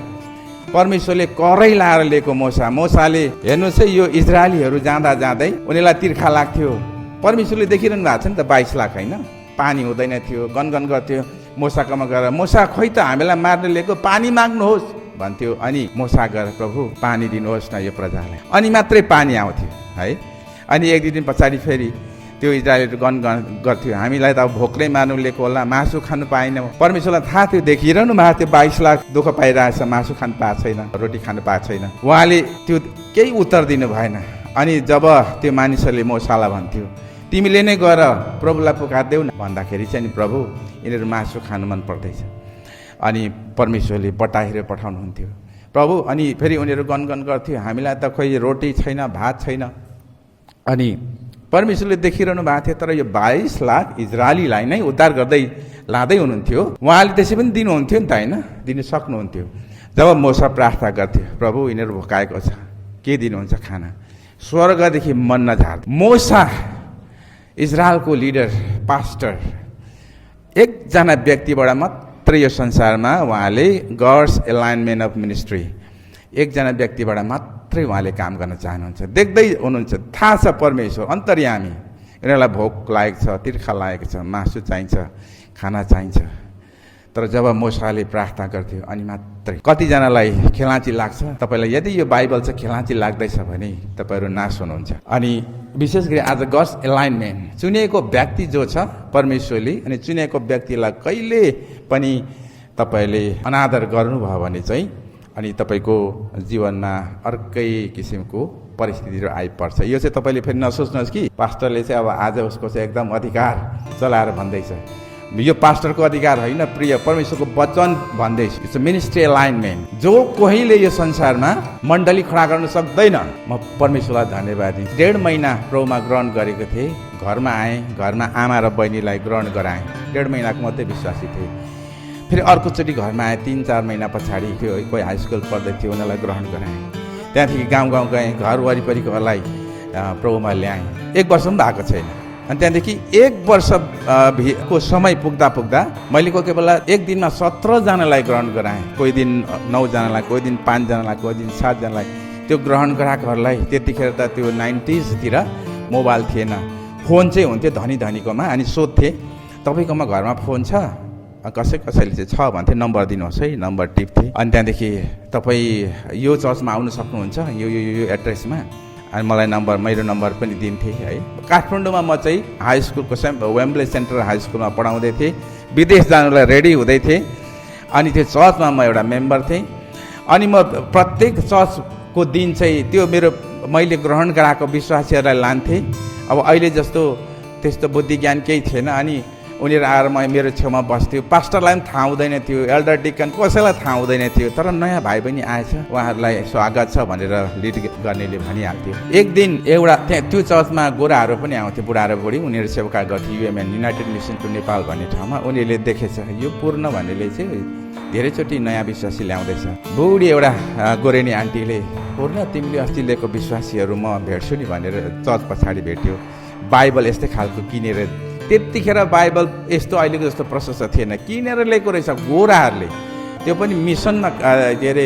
परमेश्वरले करै लाएर लिएको मोसाले हेर्नुहोस् है, यो इजरायलीहरू जाँदा जाँदै उनीहरूलाई तिर्खा लाग्थ्यो। परमेश्वरले देखिरहनु भएको छ नि त, 22 लाख होइन, पानी हुँदैन थियो, गनगन गर्थ्यो। मोसाकोमा गएर मोसा खोइ त हामीलाई मार्न लिएको, पानी माग्नुहोस् भन्थ्यो। अनि मोसा गएर प्रभु पानी दिनुहोस् न यो प्रजालाई, अनि मात्रै पानी आउँथ्यो है। अनि 1-2 दिन पछाडि फेरि त्यो इजरायलीहरू गनगन गर्थ्यो, हामीलाई त अब भोकले मार्नु लिएको होला, मासु खानु पाएन। परमेश्वरलाई थाहा थियो, देखिरहनु भएको थियो 22 लाख दुःख पाइरहेछ, मासु खानु पाएको छैन, रोटी खानु पाएको छैन। उहाँले त्यो केही उत्तर दिनु भएन। अनि जब त्यो मानिसहरूले मोसालाई भन्थ्यो तिमीले नै गएर प्रभुलाई पुकार्देऊ न भन्दाखेरि चाहिँ नि प्रभु यिनीहरू मासु खानु मन पर्दैछ। अनि परमेश्वरले बटाएर पठाउनुहुन्थ्यो प्रभु। अनि फेरि उनीहरू गनगन गर्थ्यो, हामीलाई त खोइ रोटी छैन, भात छैन। अनि परमेश्वरले देखिरहनु भएको थियो, तर यो 22 लाख इजरायलीलाई नै उद्धार गर्दै लाँदै हुनुहुन्थ्यो। उहाँले त्यसै पनि दिनुहुन्थ्यो नि त, होइन, दिनु सक्नुहुन्थ्यो। जब मोसा प्रार्थना गर्थ्यो प्रभु यिनीहरू भोकाएको छ, के दिनुहुन्छ खाना? स्वर्गदेखि मन्ना झार्दै मोसा इजरायलको लिडर पास्टर एकजना व्यक्तिबाट मात्रै यो संसारमा उहाँले गड्स एलाइनमेन्ट अफ मिनिस्ट्री एकजना व्यक्तिबाट मात्रै उहाँले काम गर्न चाहनुहुन्छ। देख्दै हुनुहुन्छ, थाहा छ परमेश्वर अन्तर्यामी, यिनीहरूलाई भोक लागेको छ, तिर्खा लागेको छ, मासु चाहिन्छ, खाना चाहिन्छ। तर जब मोसाले प्रार्थना गर्थ्यो अनि मात्रै। कतिजनालाई खेलाँची लाग्छ, तपाईँलाई यदि यो बाइबल चाहिँ खेलाँची लाग्दैछ भने तपाईँहरू नाश हुनुहुन्छ। अनि विशेष गरी आज गड्स एलाइनमेन्ट, चुनिएको व्यक्ति जो छ परमेश्वरले, अनि चुनिएको व्यक्तिलाई कहिले पनि तपाईँले अनादर गर्नुभयो भने चाहिँ अनि तपाईँको जीवनमा अर्कै किसिमको परिस्थितिहरू आइपर्छ। यो चाहिँ तपाईँले फेरि नसोच्नुहोस् कि पास्टरले चाहिँ अब आज उसको चाहिँ एकदम अधिकार चलाएर भन्दैछ। यो पास्टरको अधिकार होइन, प्रिय परमेश्वरको वचन भन्दैछु। It's ministry alignment. जो कोहीले यो संसारमा मण्डली खडा गर्न सक्दैन। म परमेश्वरलाई धन्यवाद दिन्छु। 1.5 महिना प्रोमा ग्रहण गरेको थिएँ, घरमा आएँ, घरमा आमा र बहिनीलाई ग्रहण गराएँ। 1.5 महिनाको मात्रै विश्वासी थिएँ। फेरि अर्कोचोटि घरमा आएँ, 3-4 महिना पछाडि थियो, कोही हाई स्कुल पढ्दै थियो, उनीहरूलाई ग्रहण गराएँ। त्यहाँदेखि गाउँ गएँ, घर वरिपरिकोहरूलाई प्रभुमा ल्याएँ। 1 वर्ष पनि भएको छैन। अनि त्यहाँदेखि 1 वर्ष को समय पुग्दा मैले कोही बेला एक दिनमा 17 जनालाई ग्रहण गराएँ। कोही दिन 9 जनालाई, कोही दिन 5 जनालाई, कोही दिन 7 जनालाई। त्यो ग्रहण गराएकोहरूलाई त्यतिखेर त त्यो 90sतिर मोबाइल थिएन, फोन चाहिँ हुन्थ्यो धनीकोमा। अनि सोध्थे तपाईँकोमा घरमा फोन छ? कसैले चाहिँ छ भन्थे, नम्बर दिनुहोस् है, नम्बर टिप्थे। अनि त्यहाँदेखि तपाईँ यो चर्चमा आउनु सक्नुहुन्छ, यो एड्रेसमा। अनि मलाई मेरो नम्बर पनि दिन्थे है। काठमाडौँमा म चाहिँ हाई स्कुलको वेम्बले सेन्ट्रल हाई स्कुलमा पढाउँदै थिएँ, विदेश जानुलाई रेडी हुँदै थिएँ। अनि त्यो चर्चमा म एउटा मेम्बर थिएँ। अनि म प्रत्येक चर्चको दिन चाहिँ त्यो मैले ग्रहण गराएको विश्वासीहरूलाई लान्थेँ। अब अहिले जस्तो त्यस्तो बुद्धि ज्ञान केही थिएन। अनि उनीहरू आएर मेरो छेउमा बस्थ्यो। पास्टरलाई पनि थाहा हुँदैन थियो, एल्डर डिकन कसैलाई थाहा हुँदैन थियो। तर नयाँ भाइ बहिनी आएछ, उहाँहरूलाई स्वागत छ भनेर लिड गर्नेले भनिहाल्थ्यो। एक दिन एउटा त्यो चर्चमा गोराहरू पनि आउँथ्यो, बुढाहरू बुढी, उनीहरू सेवा गर्थे UMN, United Mission to Nepal भन्ने ठाउँमा। उनीहरूले देखेछ यो पूर्ण भन्नेले चाहिँ धेरैचोटि नयाँ विश्वासी ल्याउँदैछ। बुढी एउटा गोरेनी आन्टीले, पूर्ण तिमीले अस्ति लिएको विश्वासीहरू म भेट्छु नि भनेर चर्च पछाडि भेट्यो। बाइबल यस्तै खालको किनेर, त्यतिखेर बाइबल यस्तो अहिलेको जस्तो प्रशस्त थिएन, किनेर ल्याएको रहेछ गोराहरूले। त्यो पनि मिसनमा के अरे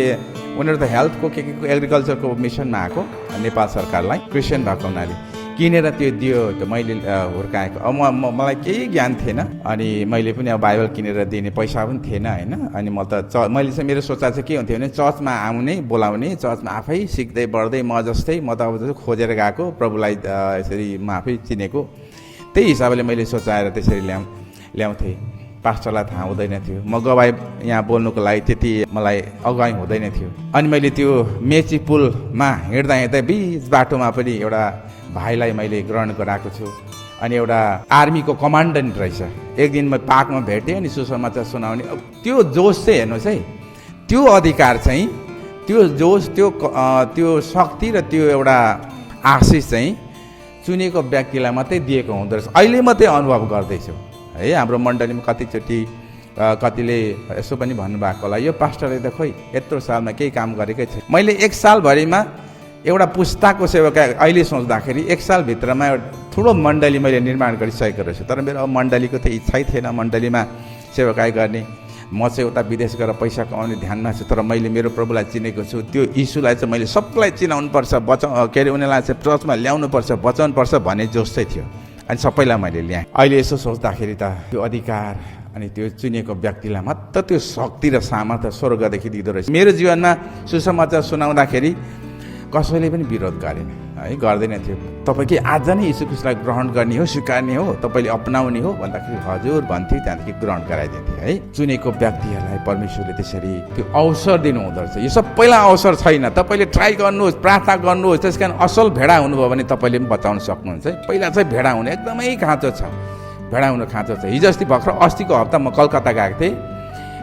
उनीहरू त हेल्थको के एग्रिकल्चरको मिसनमा आएको नेपाल सरकारलाई, क्रिस्चियन भएको हुनाले किनेर त्यो दियो। त मैले हुर्काएको। अब मलाई केही ज्ञान थिएन, अनि मैले पनि अब बाइबल किनेर दिने पैसा पनि थिएन होइन। अनि म त मैले चाहिँ मेरो सोचाइ चाहिँ के हुन्थ्यो भने चर्चमा आउने, बोलाउने, चर्चमा आफै सिक्दै बढ्दै म जस्तै म त अब खोजेर गएको, प्रभुलाई यसरी म आफै चिनेको, त्यही हिसाबले मैले सोचाएर त्यसरी ल्याउँथेँ। पास्टरलाई थाहा हुँदैन थियो, म गवाई यहाँ बोल्नुको लागि त्यति मलाई अगुवाई हुँदैन थियो। अनि मैले त्यो मेची पुलमा हिँड्दा बिच बाटोमा पनि एउटा भाइलाई मैले ग्रहण गराएको छु। अनि एउटा आर्मीको कमान्डेन्ट रहेछ, एक दिन म पार्कमा भेटेँ अनि सुसमाचार सुनाउने। त्यो जोस चाहिँ हेर्नुहोस् है, त्यो अधिकार चाहिँ, त्यो जोस, त्यो शक्ति र त्यो एउटा आशिष चाहिँ चुनेको व्यक्तिलाई मात्रै दिएको हुँदो रहेछ। अहिले मात्रै अनुभव गर्दैछु है। हाम्रो मण्डलीमा कतिचोटि कतिले यसो पनि भन्नुभएको होला, यो पास्टरले त खोइ यत्रो सालमा केही काम गरेकै छैन। मैले 1 सालभरिमा एउटा पुस्ताको सेवकाई अहिले सोच्दाखेरि 1 सालभित्रमा एउटा ठुलो मण्डली मैले निर्माण गरिसकेको रहेछु। तर मेरो अब मण्डलीको त इच्छै थिएन मण्डलीमा सेवकाई गर्ने। म चाहिँ उता विदेश गएर पैसा कमाउने ध्यानमा छु, तर मैले मेरो प्रभुलाई चिनेको छु। त्यो यीशुलाई चाहिँ मैले सबलाई चिनाउनुपर्छ, के अरे उनीहरूलाई चाहिँ चर्चमा ल्याउनुपर्छ, बचाउनुपर्छ भन्ने जोस चाहिँ थियो। अनि सबैलाई मैले ल्याएँ। अहिले यसो सोच्दाखेरि त त्यो अधिकार अनि त्यो चुनिएको व्यक्तिलाई मात्र त्यो शक्ति र सामर्थ्य स्वर्गदेखि दिँदो रहेछ। मेरो जीवनमा सुसमाचार सुनाउँदाखेरि कसैले पनि विरोध गरेन है, गर्दैन थियो। तपाईँ के आज नै यीशु ख्रीष्टलाई ग्रहण गर्ने हो, स्वीकार्ने हो, तपाईँले अपनाउने हो भन्दाखेरि हजुर भन्थ्यो, त्यहाँदेखि ग्रहण गराइदिन्थे है। चुनेको व्यक्तिहरूलाई परमेश्वरले त्यसरी त्यो अवसर दिनुहुँदो रहेछ। यो सबैलाई अवसर छैन, तपाईँले ट्राई गर्नुहोस्, प्रार्थना गर्नुहोस्। त्यस कारण असल भेडा हुनुभयो भने तपाईँले पनि बचाउन सक्नुहुन्छ है। पहिला चाहिँ भेडा हुने एकदमै खाँचो छ, भेडा हुनु खाँचो छ। हिजो अस्तिको हप्ता म कलकत्ता गएको थिएँ।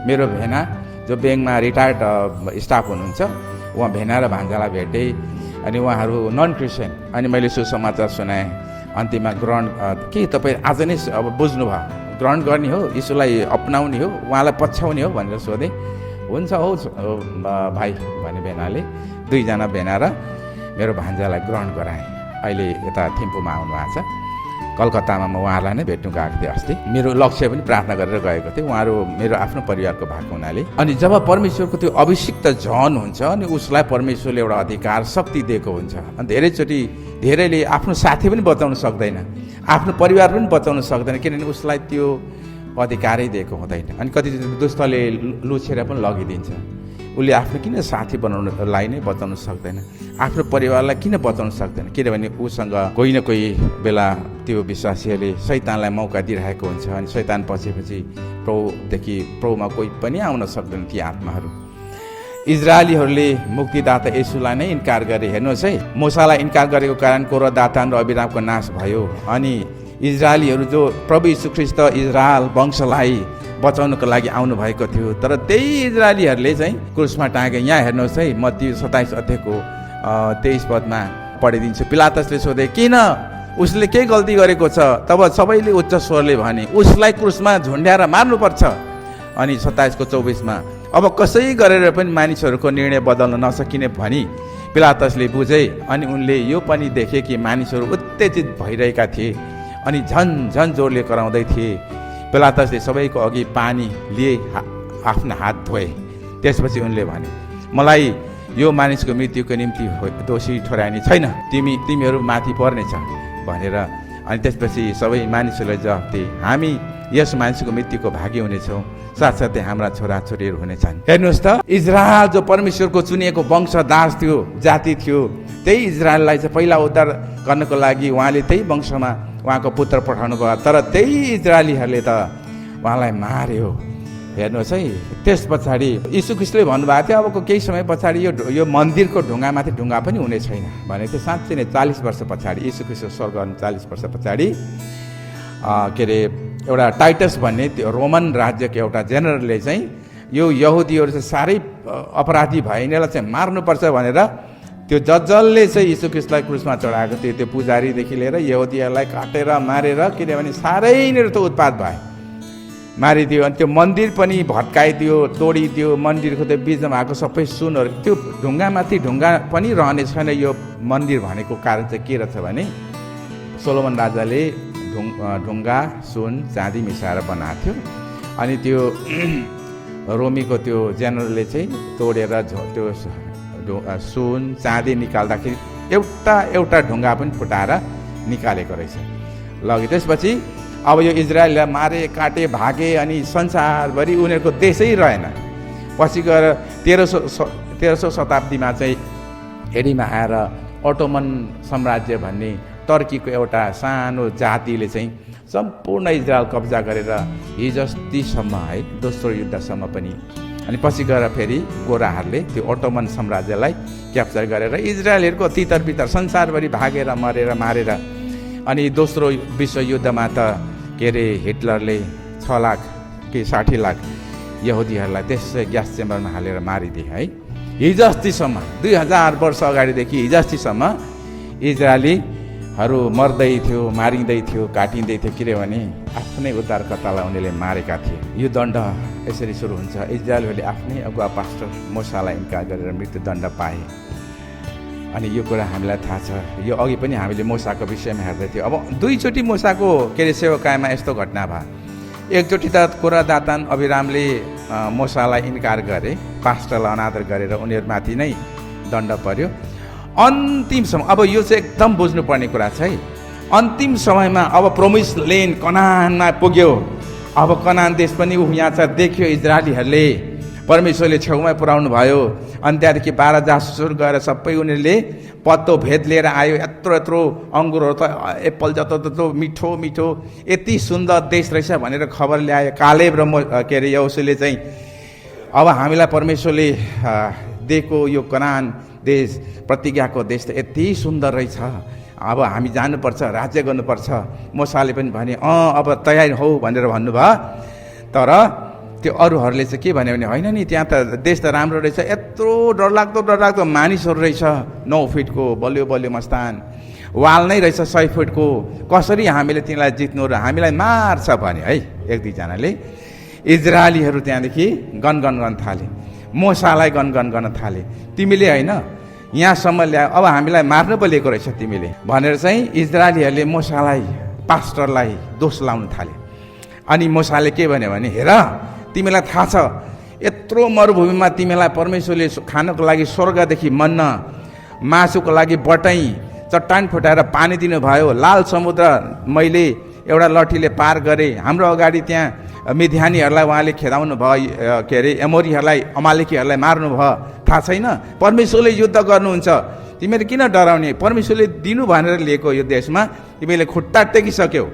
मेरो भेना जो ब्याङ्कमा रिटायर्ड स्टाफ हुनुहुन्छ, उहाँ भेना र भान्जालाई भेटेँ। अनि उहाँहरू नन क्रिस्चियन। अनि मैले सुसमाचार सुनाएँ। अन्तिममा ग्रहण के तपाईँ आज नै अब बुझ्नुभयो, ग्रहण गर्ने हो, यीशुलाई अपनाउने हो, उहाँलाई पछ्याउने हो भनेर सोधेँ। हुन्छ हौ भाइ भने भेनाले, 2 जना भेना र मेरो भान्जालाई ग्रहण गराएँ। अहिले यता थिम्पूमा आउनु भएको छ। कलकत्तामा म उहाँहरूलाई नै भेट्नु गएको थिएँ अस्ति। मेरो लक्ष्य पनि प्रार्थना गरेर गएको थिएँ, उहाँहरू मेरो आफ्नो परिवारको भएको हुनाले। अनि जब परमेश्वरको त्यो अभिषिक्त झन हुन्छ अनि उसलाई परमेश्वरले एउटा अधिकार शक्ति दिएको हुन्छ। अनि धेरैले आफ्नो साथी पनि बचाउन सक्दैन, आफ्नो परिवार पनि बचाउन सक्दैन, किनभने उसलाई त्यो अधिकारै दिएको हुँदैन। अनि कति दुष्टले लुछेर पनि लगिदिन्छ। उसले आफ्नो किन साथी बनाउनलाई नै बचाउन सक्दैन, आफ्नो परिवारलाई किन बचाउन सक्दैन, किनभने उसँग कोही न कोही बेला त्यो विश्वासीहरूले शैतानलाई मौका दिइरहेको हुन्छ। अनि शैतान पछि प्रभुमा कोही पनि आउन सक्दैन ती आत्माहरू। इजरायलीहरूले मुक्तिदाता येशूलाई नै इन्कार गरे। हेर्नुहोस् है, मूसालाई इन्कार गरेको कारण कोरह, दातान र अबिरामको नाश भयो। अनि इजरायलीहरू जो प्रभु यीशु ख्रीष्ट इजरायल वंशलाई बचाउनको लागि आउनुभएको थियो, तर त्यही इजरायलीहरूले चाहिँ क्रुसमा टाँगे। यहाँ हेर्नुहोस् है, मत्ती 27 अध्यायको 23 पदमा पढिदिन्छु। पिलातसले सोधे, किन उसले के गल्ती गरेको छ? तब सबैले उच्च स्वरले भने, उसलाई क्रुसमा झुन्ड्याएर मार्नुपर्छ। अनि 27 को 24मा अब कसै गरेर पनि मानिसहरूको निर्णय बदल्न नसकिने भनी पिलातसले बुझे। अनि उनले यो पनि देखे कि मानिसहरू उत्तेजित भइरहेका थिए अनि झन जोडले कराउँदै थिए। पिलातसले सबैको अघि पानी लिए आफ्नो हात धोए। त्यसपछि उनले भने, मलाई यो मानिसको मृत्युको निम्ति दोषी ठहराइने छैन, तिमीहरू माथि पर्नेछ भनेर। अनि त्यसपछि सबै मानिसहरूले जवाफ दिए, हामी यस मानिसको मृत्युको भागी हुनेछौँ, साथसाथै हाम्रा छोराछोरीहरू हुनेछन्। हेर्नुहोस् त, इजरायल जो परमेश्वरको चुनिएको वंश दास थियो, जाति थियो, त्यही इजरायललाई चाहिँ पहिला उद्धार गर्नको लागि उहाँले त्यही वंशमा उहाँको पुत्र पठाउनु भयो। तर त्यही इजरायलीहरूले त उहाँलाई मार्यो। हेर्नुहोस् है, त्यस पछाडि यीशु ख्रीष्टले भन्नुभएको थियो, अबको केही समय पछाडि यो मन्दिरको ढुङ्गामाथि ढुङ्गा पनि हुने छैन भनेको थियो। साँच्चै नै 40 वर्ष पछाडि, यीशु ख्रीष्ट स्वर्ग 40 वर्ष पछाडि के अरे एउटा टाइटस भन्ने त्यो रोमन राज्यको एउटा जेनरलले चाहिँ यो यहुदीहरू चाहिँ साह्रै अपराधी भए, यिनीहरूलाई चाहिँ मार्नुपर्छ भनेर त्यो जजलले चाहिँ यीशु ख्रीष्टलाई क्रुसमा चढाएको थियो। त्यो पुजारीदेखि लिएर यहुदीहरूलाई काटेर मारेर, किनभने साह्रै यिनीहरू त उत्पात भए, मारिदियो। अनि त्यो मन्दिर पनि भत्काइदियो, तोडिदियो। मन्दिरको त्यो बिचमा भएको सबै सुनहरू, त्यो ढुङ्गामाथि ढुङ्गा पनि रहने छैन। यो मन्दिर भनेको कारण चाहिँ के रहेछ भने, सोलोमन राजाले ढुङ्गा, सुन, चाँदी मिसाएर बनाएको थियो। अनि त्यो रोमीको त्यो जेनरलले चाहिँ तोडेर त्यो सुन चाँदी निकाल्दाखेरि एउटा ढुङ्गा पनि फुटाएर निकालेको रहेछ। लग्यो। त्यसपछि अब यो इजरायललाई मारे काटे भागे अनि संसारभरि उनीहरूको देशै रहेन। पछि गएर 1300 शताब्दीमा चाहिँ हेडीमा आएर अटोमन साम्राज्य भन्ने टर्कीको एउटा सानो जातिले चाहिँ सम्पूर्ण इजरायल कब्जा गरेर हिजोअस्तिसम्म है दोस्रो युद्धसम्म पनि, अनि पछि गएर फेरि गोराहरूले त्यो अटोमन साम्राज्यलाई क्याप्चर गरेर इजरायलहरूको तितर बितर संसारभरि भागेर मरेर मारेर, अनि दोस्रो विश्वयुद्धमा त के अरे हिटलरले 6 लाख कि 60 लाख यहुदीहरूलाई त्यसै ग्यास चेम्बरमा हालेर मारिदिए है। हिजोअस्तिसम्म 2000 वर्ष अगाडिदेखि हिजोअस्तिसम्म इजरायलीहरू मर्दै थियो, मारिँदै थियो, काटिँदै थियो, किनभने आफ्नै उद्धारकर्तालाई उनीहरूले मारेका थिए। यो दण्ड यसरी सुरु हुन्छ। इजरायलहरूले आफ्नै अगुवा पास्टर मोसालाई इन्कार गरेर मृत्युदण्ड पाए। अनि यो कुरा हामीलाई थाहा छ। यो अघि पनि हामीले मोसाको विषयमा हेर्दै थियौँ। अब दुईचोटि मोसाको के अरे सेवाकायमा यस्तो घटना भयो। एकचोटि त कोरा दातान अभिरामले मोसालाई इन्कार गरे, पास्टरलाई अनादर गरेर उनीहरूमाथि नै दण्ड पर्यो। अन्तिम समय, अब यो चाहिँ एकदम बुझ्नुपर्ने कुरा छ है। अन्तिम समयमा अब प्रोमिस ल्यान्ड कनानमा पुग्यो। अब कनान देश पनि यहाँ छ देख्यो इजरायलीहरूले, परमेश्वरले छेउमा पुर्याउनु भयो। अनि त्यहाँदेखि 12 जासुसहरू गएर सबै उनीहरूले पत्तो भेद लिएर आयो। यत्रो अङ्गुरहरू त एप्पल जत्रो मिठो मिठो, यति सुन्दर देश रहेछ भनेर खबर ल्यायो। कालेब र के अरे यहोशूले चाहिँ अब हामीलाई परमेश्वरले दिएको यो कनान देश, प्रतिज्ञाको देश त यति सुन्दर रहेछ, अब हामी जानुपर्छ, राज्य गर्नुपर्छ। मोसाले पनि भने अब तयार हौ भनेर भन्नुभयो। तर त्यो अरूहरूले चाहिँ के भन्यो भने होइन नि, त्यहाँ त देश त राम्रो रहेछ, यत्रो डरलाग्दो मानिसहरू रहेछ, 9 फिटको बलियो मस्तान, वाल नै रहेछ 100 फिटको, कसरी हामीले तिनीलाई जित्नु र हामीलाई मार्छ भने है। 1-2जनाले इजरायलीहरू त्यहाँदेखि गनगन गर्न थाले, मोसालाई गनगन गर्न थाले, तिमीले होइन यहाँसम्म ल्यायो, अब हामीलाई मार्नु पो लिएको रहेछ तिमीले भनेर चाहिँ इजरायलीहरूले मोसालाई पास्टरलाई दोष लाउन थाले। अनि मोसाले के भन्यो भने हेर तिमीलाई थाहा छ यत्रो मरुभूमिमा तिमीलाई परमेश्वरले खानको लागि स्वर्गदेखि मन्ना, मासुको लागि बटै, चट्टान फुटाएर पानी दिनुभयो, लाल समुद्र मैले एउटा लठीले पार गरेँ, हाम्रो अगाडि त्यहाँ मिद्यानीहरूलाई उहाँले खेदाउनु भयो, के अरे एमोरीहरूलाई अमालेकीहरूलाई मार्नु भयो, थाहा छैन? परमेश्वरले युद्ध गर्नुहुन्छ, तिमीले किन डराउने? परमेश्वरले दिनु भनेर लिएको यो देशमा तिमीले खुट्टा टेकिसक्यौ,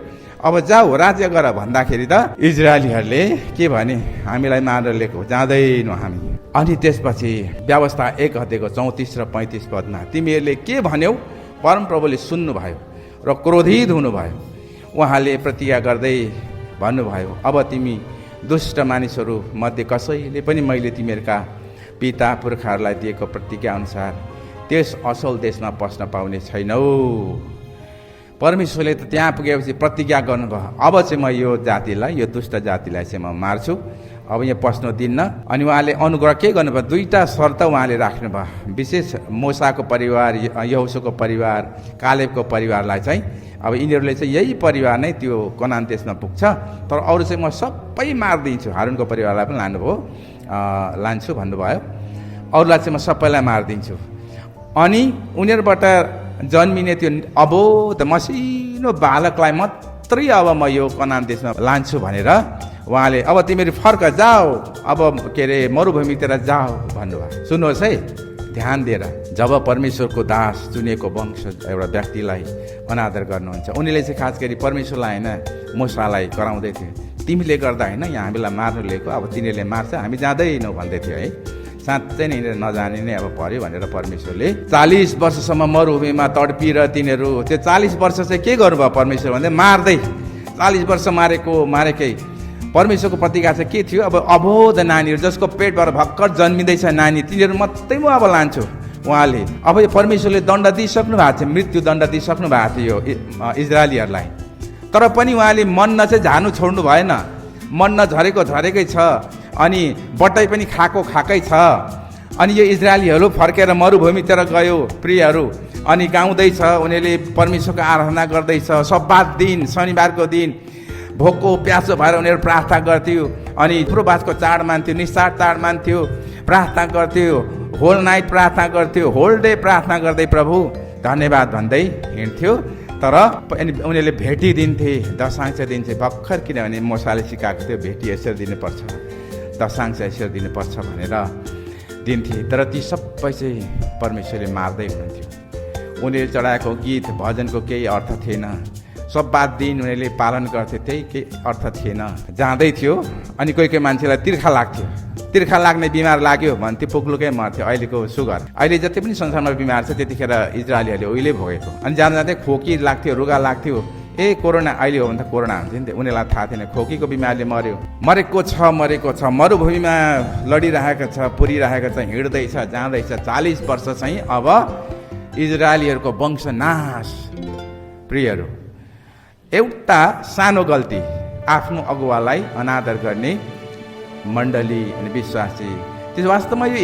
अब जाऊ राज्य गर भन्दाखेरि त इजरायलीहरूले के भने हामीलाई मारेर लिएको, जाँदैनौँ हामी। अनि त्यसपछि व्यवस्था 1 अध्यायको 34 र 35 पदमा तिमीहरूले के भन्यौ परमप्रभुले सुन्नुभयो र क्रोधित हुनुभयो। उहाँले प्रतिज्ञा गर्दै भन्नुभयो, अब तिमी दुष्ट मानिसहरू मध्ये कसैले पनि मैले तिमीहरूका पिता पुर्खाहरूलाई दिएको प्रतिज्ञा अनुसार त्यस असल देशमा पस्न पाउने छैनौ। परमेश्वरले त त्यहाँ पुगेपछि प्रतिज्ञा गर्नुभयो, अब चाहिँ म यो जातिलाई, यो दुष्ट जातिलाई चाहिँ म मार्छु, अब यहाँ पस्नु दिन्न। अनि उहाँले अनुग्रह के गर्नुभयो? 2टा शर्त उहाँले राख्नुभयो। विशेष मोसाको परिवार, यहोशूको परिवार, कालेबको परिवारलाई चाहिँ अब यिनीहरूले चाहिँ यही परिवार नै त्यो कनान देशमा पुग्छ, तर अरू चाहिँ म सबै मारिदिन्छु। हारूनको परिवारलाई पनि लान्छु भन्नुभयो, अरूलाई चाहिँ म सबैलाई मारिदिन्छु। अनि उनीहरूबाट जन्मिने त्यो अबोध मसिनो बालकलाई मात्रै अब म यो कनान देशमा लान्छु भनेर उहाँले, अब तिमीहरू फर्क जाऊ, अब के अरे मरुभूमितिर जाऊ भन्नुभयो। सुन्नुहोस् है ध्यान दिएर, जब परमेश्वरको दास चुनिएको वंश एउटा व्यक्तिलाई अनादर गर्नुहुन्छ, उनीले चाहिँ खास गरी परमेश्वरलाई होइन मोसालाई कराउँदै थियो, तिमीले गर्दा होइन यहाँ हामीलाई मार्नु लिएको, अब तिनीहरूले मार्छ, हामी जाँदैनौँ भन्दै थियो है। साँच्चै नै नजाने नै अब पर्यो भनेर परमेश्वरले 40 वर्षसम्म मरुभूमिमा तडपिएर तिनीहरू, त्यो 40 वर्ष चाहिँ के गर्नुभयो परमेश्वर भन्दै मार्दै, 40 वर्ष मारेकै। परमेश्वरको प्रतिज्ञा चाहिँ के थियो? अब अबोध नानीहरू जसको पेटबाट भर्खर जन्मिँदैछ नानी, तिनीहरू मात्रै म अब लान्छु उहाँले। अब यो परमेश्वरले दण्ड दिइसक्नु भएको थियो, मृत्यु दण्ड दिइसक्नु भएको थियो इजरायलीहरूलाई, तर पनि उहाँले मन चाहिँ झार्नु छोड्नु भएन। मन झरेकै छ, अनि बटै पनि खाकै छ। अनि यो इजरायलीहरू फर्केर मरुभूमितिर गयो प्रियहरू, अनि गाउँदैछ, उनीहरूले परमेश्वरको आराधना गर्दैछ। सब्बात दिन, शनिबारको दिन भोको प्यासो भएर उनीहरू प्रार्थना गर्थ्यो अनि पूर्ववासको चाड मान्थ्यो, निस्तार चाड मान्थ्यो, प्रार्थना गर्थ्यो, होल नाइट प्रार्थना गर्थ्यो, होल डे प्रार्थना गर्दै प्रभु धन्यवाद भन्दै हिँड्थ्यो। तर उनीहरूले भेटिदिन्थे, दशांश दिन्थे भर्खर, किनभने मोसाले सिकाएको थियो भेटी यसरी दिनुपर्छ, दशांश यसरी दिनुपर्छ भनेर दिन्थे। तर ती सबै चाहिँ परमेश्वरले मार्दै हुनुहुन्थ्यो। उनीहरूले चढाएको गीत भजनको केही अर्थ थिएन, सब्बात दिन उनीहरूले पालन गर्थे, त्यही केही अर्थ थिएन। जाँदै थियो अनि कोही कोही मान्छेलाई तिर्खा लाग्थ्यो, तिर्खा लाग्ने बिमार लाग्यो भने त्यो पुग्लुकै मर्थ्यो। अहिलेको सुगर, अहिले जति पनि संसारमा बिमार छ त्यतिखेर इजरायलीहरूले उहिले भोगेको। अनि जाँदा जाँदै खोकी लाग्थ्यो, रुगा लाग्थ्यो, कोरोना अहिले हो भने त कोरोना हुन्थ्यो नि, उनीहरूलाई थाहा थिएन खोकीको बिमारले मर्यो, मरेको छ, मरुभूमिमा लडिरहेको छ, पुरिरहेको छ, हिँड्दैछ, जाँदैछ। 40 वर्ष चाहिँ अब इजरायलीहरूको वंशनाश। प्रियहरू, एउटा सानो गल्ती, आफ्नो अगुवालाई अनादर गर्ने मण्डली अनि विश्वासी, त्यो वास्तवमा यो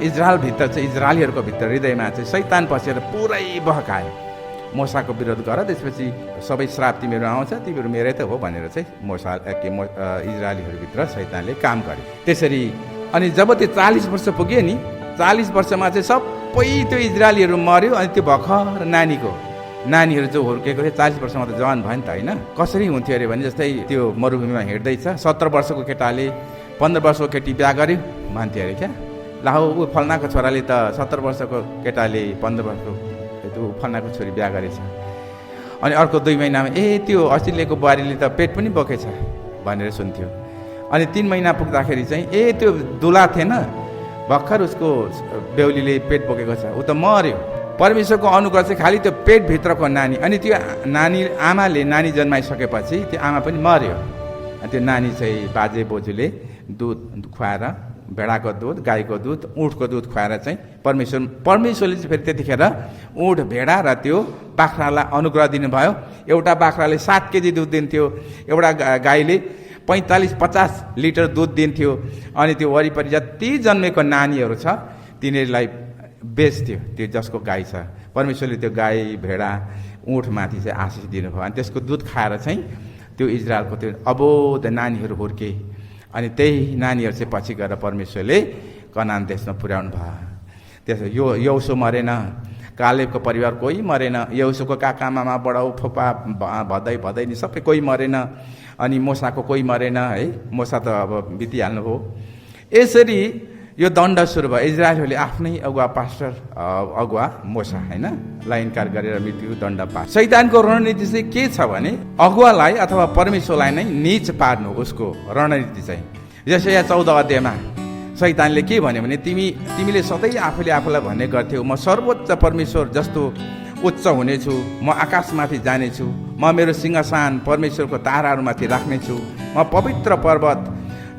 इजरायलभित्र चाहिँ इजरायलीहरूको भित्र हृदयमा चाहिँ शैतान पसेर पुरै बहकायो। मोसाको विरोध गर, त्यसपछि सबै श्राप तिमीहरू आउँछ, तिमीहरू मेरै त हो भनेर चाहिँ इजरायलीहरूभित्र शैतानले काम गर्यो। त्यसरी अनि जब त्यो 40 वर्ष पुग्यो नि, 40 वर्षमा चाहिँ सबै त्यो इजरायलीहरू मर्यो। अनि त्यो भर्खर नानीहरू जो हुर्केको थियो 40 वर्षमा त जवान भयो नि त, होइन? कसरी हुन्थ्यो अरे भने जस्तै त्यो मरुभूमिमा हिँड्दैछ, 17 वर्षको केटाले 15 वर्षको केटी बिहा गर्यो भन्थ्यो अरे क्या। ला हो ऊ फल्नाको छोराले त 17 वर्षको केटाले 15 वर्षको त्यो फल्नाको छोरी बिहा गरेछ। अनि अर्को 2 महिनामा त्यो अस्ति लिएको बुहारीले त पेट पनि बोकेछ भनेर सुन्थ्यो। अनि 3 महिना पुग्दाखेरि चाहिँ त्यो दुला थिएन, भर्खर उसको बेहुलीले पेट बोकेको छ, ऊ त मर्यो। परमेश्वरको अनुग्रह चाहिँ खालि त्यो पेटभित्रको नानी। अनि त्यो आमाले नानी जन्माइसकेपछि त्यो आमा पनि मर्यो। अनि त्यो नानी चाहिँ बाजे बोजूले दुध खुवाएर, भेडाको दुध, गाईको दुध, उँठको दुध खुवाएर चाहिँ परमेश्वरले चाहिँ फेरि त्यतिखेर उँठ, भेडा र त्यो बाख्रालाई अनुग्रह दिनुभयो। एउटा बाख्राले 7 केजी दुध दिन्थ्यो, एउटा गाईले 45-50 लिटर दुध दिन्थ्यो। अनि त्यो वरिपरि जति जन्मेको नानीहरू छ तिनीहरूलाई बेच्थ्यो, त्यो जसको गाई छ। परमेश्वरले त्यो गाई, भेडा, उँठमाथि चाहिँ आशिष दिनुभयो। अनि त्यसको दुध खाएर चाहिँ त्यो इजरायलको त्यो अबोध नानीहरू हुर्के। अनि त्यही नानीहरू चाहिँ पछि गएर परमेश्वरले कनान देशमा पुर्याउनु भयो। त्यसो यहोशू मरेन, कालेबको परिवार कोही मरेन, यहोशूको काका मामा बडाउ फुपा भदै सबै कोही मरेन। अनि मोसाको कोही मरेन, है? मोसा त अब बितिहाल्नु भयो। यसरी यो दण्ड सुरु भयो। इजरायलहरूले आफ्नै अगुवा मोसा, होइन, लाई इन्कार गरेर मृत्यु दण्ड पाए। शैतानको रणनीति चाहिँ के छ भने अगुवालाई अथवा परमेश्वरलाई नै नीच पार्नु, उसको रणनीति चाहिँ। यशाया 14 अध्यायमा शैतानले के भन्यो भने तिमीले सधैँ आफूलाई भन्ने गर्थ्यौ, म सर्वोच्च परमेश्वर जस्तो उच्च हुनेछु, म आकाशमाथि जानेछु, म मेरो सिंहासन परमेश्वरको ताराहरूमाथि राख्नेछु, म पवित्र पर्वत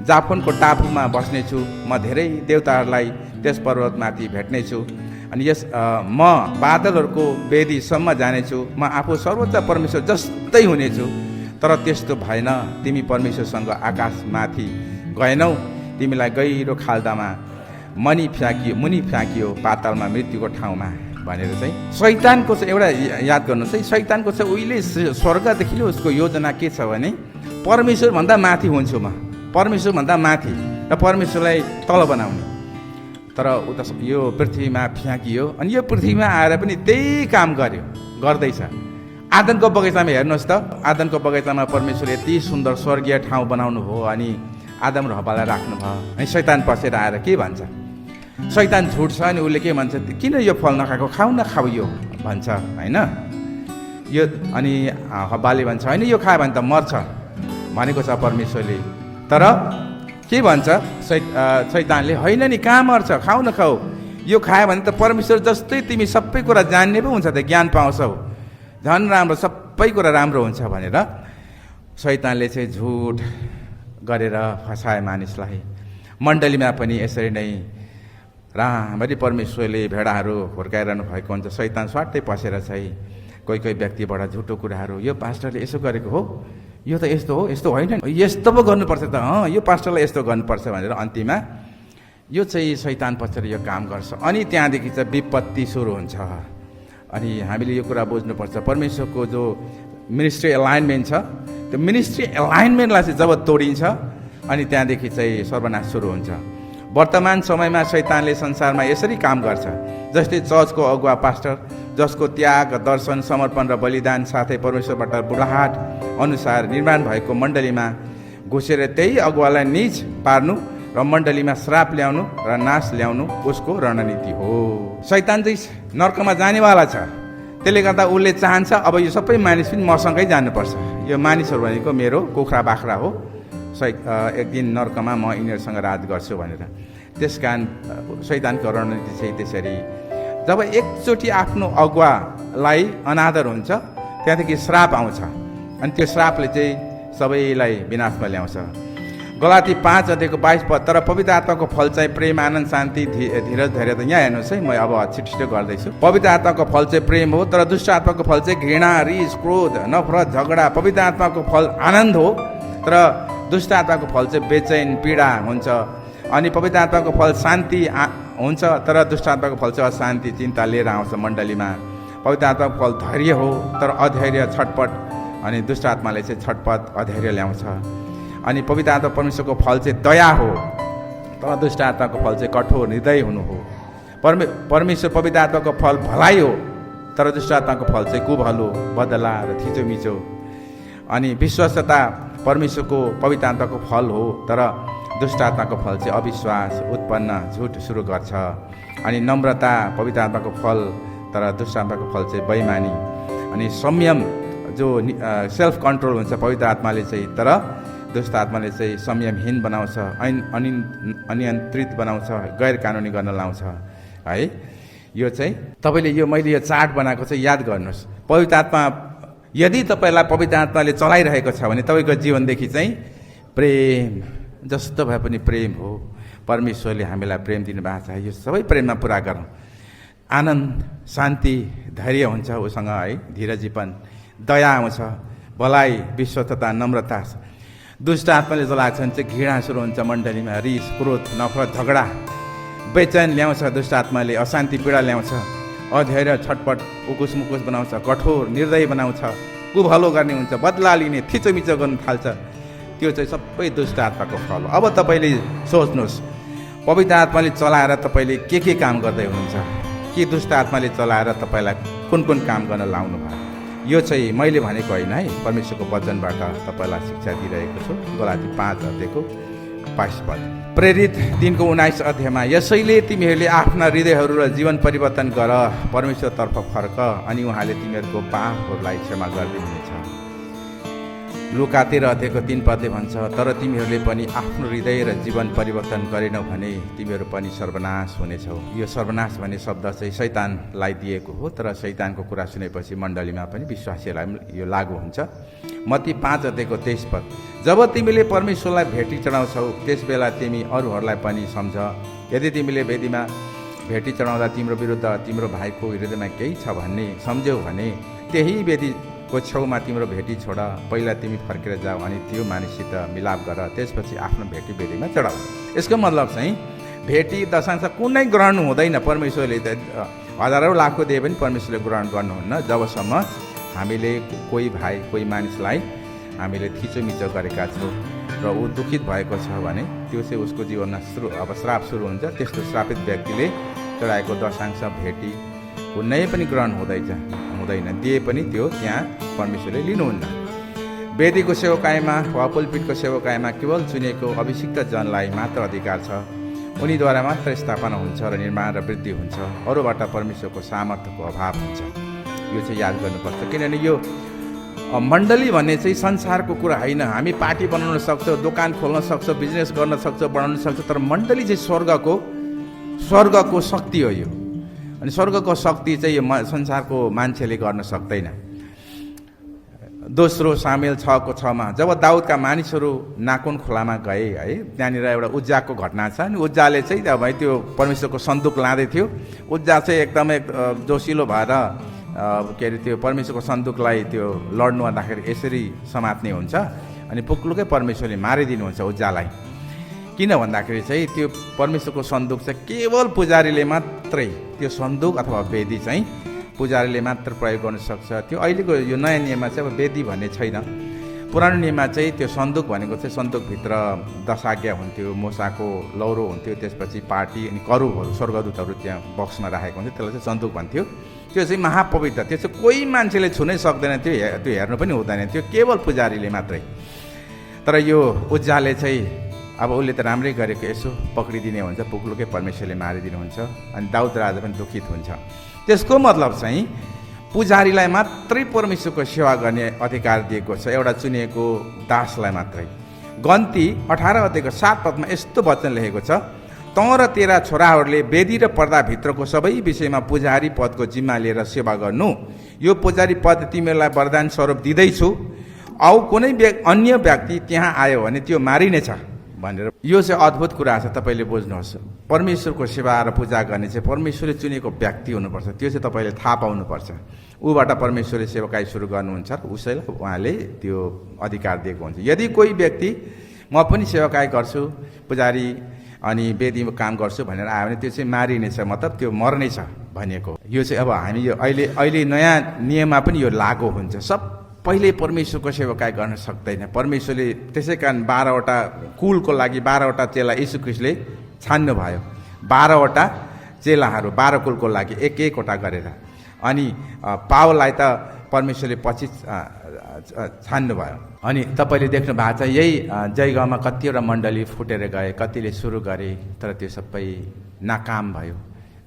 जाफनको टापुमा बस्नेछु, म धेरै देवताहरूलाई त्यस पर्वतमाथि भेट्नेछु। अनि म बादलहरूको वेदीसम्म जानेछु, म आफू सर्वोच्च परमेश्वर जस्तै हुनेछु। तर त्यस्तो भएन, तिमी परमेश्वरसँग आकाशमाथि गएनौ, तिमीलाई गहिरो खाल्डामा मुनि फ्याँकियो पातालमा, मृत्युको ठाउँमा भनेर चाहिँ शैतानको चाहिँ एउटा याद गर्नुहोस् है। शैतानको चाहिँ उहिले स्वर्गदेखि उसको योजना के छ भने परमेश्वरभन्दा माथि हुन्छु म, परमेश्वरभन्दा माथि, र परमेश्वरलाई तल बनाउने। तर उता यो पृथ्वीमा फ्याँकियो। अनि यो पृथ्वीमा आएर पनि त्यही काम गर्दैछ। आदनको बगैँचामा हेर्नुहोस् त, आदनको बगैँचामा परमेश्वर यति सुन्दर स्वर्गीय ठाउँ बनाउनु भयो, अनि आदम र हव्वालाई राख्नुभयो। अनि शैतान पसेर आएर के भन्छ? शैतान झुट छ। अनि उसले के भन्छ? किन यो फल नखाएको, खाऊ यो भन्छ, होइन? यो अनि हव्वाले भन्छ होइन यो खायो भने त मर्छ भनेको छ परमेश्वरले। तर के भन्छ शैतानले? होइन नि, कहाँ मर्छ, खाऊ न खाऊ, यो खायो भने त परमेश्वर जस्तै तिमी सबै कुरा जान्ने पो हुन्छ, त ज्ञान पाउँछौ, झन् राम्रो, सबै कुरा राम्रो हुन्छ भनेर शैतानले चाहिँ झुट गरेर फसाए मानिसलाई। मण्डलीमा पनि यसरी नै राम्ररी परमेश्वरले भेडाहरू हुर्काइरहनु भएको हुन्छ, शैतान स्वाटै पसेर चाहिँ कोही व्यक्तिबाट झुटो कुराहरू, यो पास्टरले यसो गरेको हो, यो त यस्तो हो, यस्तो होइन, यस्तो पो गर्नुपर्छ त, यो पास्टरलाई यस्तो गर्नुपर्छ भनेर अन्तिममा यो चाहिँ शैतान पसेर यो काम गर्छ। अनि त्यहाँदेखि चाहिँ विपत्ति सुरु हुन्छ। अनि हामीले यो कुरा बुझ्नुपर्छ, परमेश्वरको जो मिनिस्ट्री एलाइनमेन्ट छ त्यो मिनिस्ट्री एलाइनमेन्टलाई चाहिँ जब तोडिन्छ अनि त्यहाँदेखि चाहिँ सर्वनाश सुरु हुन्छ। वर्तमान समयमा शैतानले संसारमा यसरी काम गर्छ। जस्तै चर्चको अगुवा पास्टर जसको त्याग, दर्शन, समर्पण र बलिदान साथै परमेश्वरबाट बुढाहाट अनुसार निर्माण भएको मण्डलीमा घुसेर त्यही अगुवालाई नीच पार्नु र मण्डलीमा श्राप ल्याउनु र नाश ल्याउनु उसको रणनीति हो। शैतान चाहिँ नर्कमा जानेवाला छ। त्यसले गर्दा उसले चाहन्छ अब यो सबै मानिस पनि मसँगै जानुपर्छ। यो मानिसहरू भनेको मेरो कुखुरा बाख्रा हो, एक दिन नर्कमा म यिनीहरूसँग राज गर्छु भनेर। त्यस कारण शैतानको रणनीति चाहिँ त्यसरी, जब एकचोटि आफ्नो अगुवालाई अनादर हुन्छ त्यहाँदेखि श्राप आउँछ अनि त्यो श्रापले चाहिँ सबैलाई विनाशमा ल्याउँछ। गलाती 5 अध्यायको 22 पद। तर पवित्र आत्माको फल चाहिँ प्रेम, आनन्द, शान्ति, धीरज, धैर्य। यहाँ हेर्नुहोस् है, म अब छिटो गर्दैछु। पवित्र आत्माको फल चाहिँ प्रेम हो, तर दुष्ट आत्माको फल चाहिँ घृणा, रिस, क्रोध, नफरत, झगडा। पवित्र आत्माको फल आनन्द हो, तर दुष्ट आत्माको फल चाहिँ बेचैन, पीडा हुन्छ। अनि पवित्र आत्माको फल शान्ति हुन्छ, तर दुष्ट आत्माको फल चाहिँ अशान्ति, चिन्ता लिएर आउँछ मण्डलीमा। पवित्र आत्माको फल धैर्य हो, तर अधैर्य, छटपट। अनि दुष्ट आत्माले चाहिँ छटपट, अधैर्य ल्याउँछ। अनि पवित्र आत्मा परमेश्वरको फल चाहिँ दया हो, तर दुष्ट आत्माको फल चाहिँ कठोर, हृदय हुनु हो। परमेश्वर पवित्र आत्माको फल भलाइ हो, तर दुष्ट आत्माको फल चाहिँ कुभलो, बदला र थिचोमिचो। अनि विश्वासता परमेश्वरको पवित्र आत्माको फल हो, तर दुष्ट आत्माको फल चाहिँ अविश्वास, उत्पन्न, झुट सुरु गर्छ। अनि नम्रता पवित्र आत्माको फल, तर दुष्ट आत्माको फल चाहिँ बेइमानी। अनि संयम जो सेल्फ कन्ट्रोल हुन्छ पवित्र आत्माले चाहिँ, तर दुष्ट आत्माले चाहिँ संयमहीन बनाउँछ, अनियन्त्रित बनाउँछ, गैर कानुनी गर्न लाउँछ है। यो चाहिँ तपाईँले यो मैले यो चार्ट बनाएको चाहिँ याद गर्नुहोस्। पवित्र आत्मा यदि तपाईँलाई पवित्र आत्माले चलाइरहेको छ भने तपाईँको जीवनदेखि चाहिँ प्रेम जस्तो भए पनि प्रेम हो। परमेश्वरले हामीलाई प्रेम दिनुभएको छ, यो सबै प्रेममा पुरा गरौँ। आनन्द, शान्ति, धैर्य हुन्छ उसँग है, धीरजीपन, दया आउँछ, भलाइ, विश्वस्तता, नम्रता। दुष्ट आत्माले जलाएको छ भने चाहिँ घृणा सुरु हुन्छ मण्डलीमा, रिस, क्रोध, नफरत, झगडा, बेचैन ल्याउँछ दुष्ट आत्माले, अशान्ति, पीडा ल्याउँछ, अधैर्य, छटपट, उकुस मुकुस बनाउँछ, कठोर, निर्दय बनाउँछ, कुभलो गर्ने हुन्छ, बदला लिने, थिचोमिचो गर्न थाल्छ। त्यो चाहिँ सबै दुष्ट आत्माको फल हो। अब तपाईँले सोच्नुहोस्, पवित्र आत्माले चलाएर तपाईँले के काम गर्दै हुनुहुन्छ? के दुष्ट आत्माले चलाएर तपाईँलाई कुन काम गर्न लाउनु भयो? यो चाहिँ मैले भनेको होइन है, परमेश्वरको वचनबाट तपाईँलाई शिक्षा दिइरहेको छु। गलाती 5 अध्यायको 22 पद। प्रेरित 3:19 अध्यायमा यसैले तिमीहरूले आफ्ना हृदयहरू र जीवन परिवर्तन गर, परमेश्वरतर्फ फर्क, अनि उहाँले तिमीहरूको पापहरूलाई क्षमा गरिदिनुहुनेछ। लुका 13 अध्यायको 3 पदले भन्छ, तर तिमीहरूले पनि आफ्नो हृदय र जीवन परिवर्तन गरेनौ भने तिमीहरू पनि सर्वनाश हुनेछौ। यो सर्वनाश भन्ने शब्द चाहिँ शैतानलाई दिएको हो, तर शैतानको कुरा सुनेपछि मण्डलीमा पनि विश्वासीहरूलाई यो लागू हुन्छ। मत्ती 5 अध्यायको 23 पद। जब तिमीले परमेश्वरलाई भेटी चढाउँछौ त्यस बेला तिमी अरूहरूलाई पनि सम्झ। यदि तिमीले वेदीमा भेटी चढाउँदा तिम्रो विरुद्ध तिम्रो भाइको हृदयमा केही छ भन्ने सम्झ्यौ भने त्यही वेदीको छेउमा तिम्रो भेटी छोड, पहिला तिमी फर्केर जाऊ अनि त्यो मानिससित मिलाप गर, त्यसपछि आफ्नो भेटी वेदीमा चढाऊ। यसको मतलब चाहिँ भेटी दशांश कुनै ग्रहण हुँदैन। परमेश्वरले त हजारौँ लाखको दिए पनि परमेश्वरले ग्रहण गर्नुहुन्न जबसम्म हामीले कोही भाइ, कोही मानिसलाई हामीले थिचोमिचो गरेका छौँ र ऊ दुखित भएको छ भने त्यो चाहिँ उसको जीवनमा अब श्राप सुरु हुन्छ। त्यस्तो श्रापित व्यक्तिले चढाएको दशांश भेटी कुनै पनि ग्रहण हुँदैन, दिए पनि त्यो त्यहाँ परमेश्वरले लिनुहुन्न। वेदीको सेवकाईमा वा पुलपिटको सेवकाईमा केवल चुनेको अभिषिक्त जनलाई मात्र अधिकार छ। उनीद्वारा मात्र स्थापना हुन्छ र निर्माण र वृद्धि हुन्छ, अरूबाट परमेश्वरको सामर्थ्यको अभाव हुन्छ। यो चाहिँ याद गर्नुपर्छ, किनभने यो मण्डली भन्ने चाहिँ संसारको कुरा होइन। हामी पार्टी बनाउन सक्छौँ, दोकान खोल्न सक्छौँ, बिजनेस गर्न सक्छौँ, बनाउन सक्छौँ, तर मण्डली चाहिँ स्वर्गको शक्ति हो यो। अनि स्वर्गको शक्ति चाहिँ यो संसारको मान्छेले गर्न सक्दैन। दोस्रो सामेल 6:6 जब दाउदका मानिसहरू नाकुन खोलामा गए है, त्यहाँनिर एउटा उज्जाको घटना छ। अनि उज्जाले चाहिँ अब है त्यो परमेश्वरको सन्दुक लाँदै थियो। उज्जा चाहिँ एकदमै जोसिलो भएर के अरे त्यो परमेश्वरको सन्दुकलाई त्यो लड्नु भन्दाखेरि यसरी समात्ने हुन्छ अनि पुक्लुकै परमेश्वरले मारिदिनुहुन्छ उज्जालाई। किन भन्दाखेरि चाहिँ त्यो परमेश्वरको सन्दुक चाहिँ केवल पुजारीले मात्रै, त्यो सन्दुक अथवा वेदी चाहिँ पुजारीले मात्र प्रयोग गर्न सक्छ। त्यो अहिलेको यो नयाँ नियममा चाहिँ अब वेदी भन्ने छैन। पुरानो नियममा चाहिँ त्यो सन्दुक भनेको चाहिँ सन्दुकभित्र 10 आज्ञा हुन्थ्यो, मोसाको लौरो हुन्थ्यो, त्यसपछि पार्टी अनि करूबहरू स्वर्गदूतहरू त्यहाँ बक्समा राखेको हुन्थ्यो, त्यसलाई चाहिँ सन्दुक भन्थ्यो। त्यो चाहिँ महापवित्र, त्यो चाहिँ कोही मान्छेले छुनै सक्दैन थियो, त्यो हेर्नु पनि हुँदैन थियो, केवल पुजारीले मात्रै। तर यो उज्जाले चाहिँ अब उसले त राम्रै गरेको, यसो पक्रिदिने हुन्छ, पुग्लुकै परमेश्वरले मारिदिनुहुन्छ अनि दाउद राजा पनि दुखित हुन्छ। त्यसको मतलब चाहिँ पुजारीलाई मात्रै परमेश्वरको सेवा गर्ने अधिकार दिएको छ, एउटा चुनिएको दासलाई मात्रै। गन्ती 18 अध्यायको 7 पदमा यस्तो वचन लेखेको छ, तँ र तेरा छोराहरूले वेदी र पर्दाभित्रको सबै विषयमा पुजारी पदको जिम्मा लिएर सेवा गर्नु। यो पुजारी पद तिमीहरूलाई वरदान स्वरूप दिँदैछु, औ कुनै अन्य व्यक्ति त्यहाँ आयो भने त्यो मारिनेछ भनेर। यो चाहिँ अद्भुत कुरा छ, तपाईँले बुझ्नुहोस्। परमेश्वरको सेवा र पूजा गर्ने चाहिँ परमेश्वरले चुनेको व्यक्ति हुनुपर्छ, त्यो चाहिँ तपाईँले थाहा पाउनुपर्छ। ऊबाट परमेश्वरले सेवाकाई सुरु गर्नुहुन्छ, उसैलाई उहाँले त्यो अधिकार दिएको हुन्छ। यदि कोही व्यक्ति म पनि सेवाकाई गर्छु, पुजारी अनि वेदीमा काम गर्छु भनेर आयो भने त्यो चाहिँ मारिनेछ, मतलब त्यो मर्नेछ भनेको। यो चाहिँ अब हामी यो अहिले नयाँ नियममा पनि यो लागू हुन्छ। सबैले परमेश्वरको सेवाकाई गर्न सक्दैन। परमेश्वरले त्यसै कारण 12वटा कुलको लागि 12वटा चेला यीशु ख्रीष्टले छान्नुभयो। 12वटा चेलाहरू 12 कुलको लागि एक वटा गरेर। अनि पावललाई त परमेश्वरले पछि छान्नुभयो। अनि तपाईँले देख्नु भएको छ यही जयगाउँमा कतिवटा मण्डली फुटेर गए, कतिले सुरु गरे, तर त्यो सबै नाकाम भयो,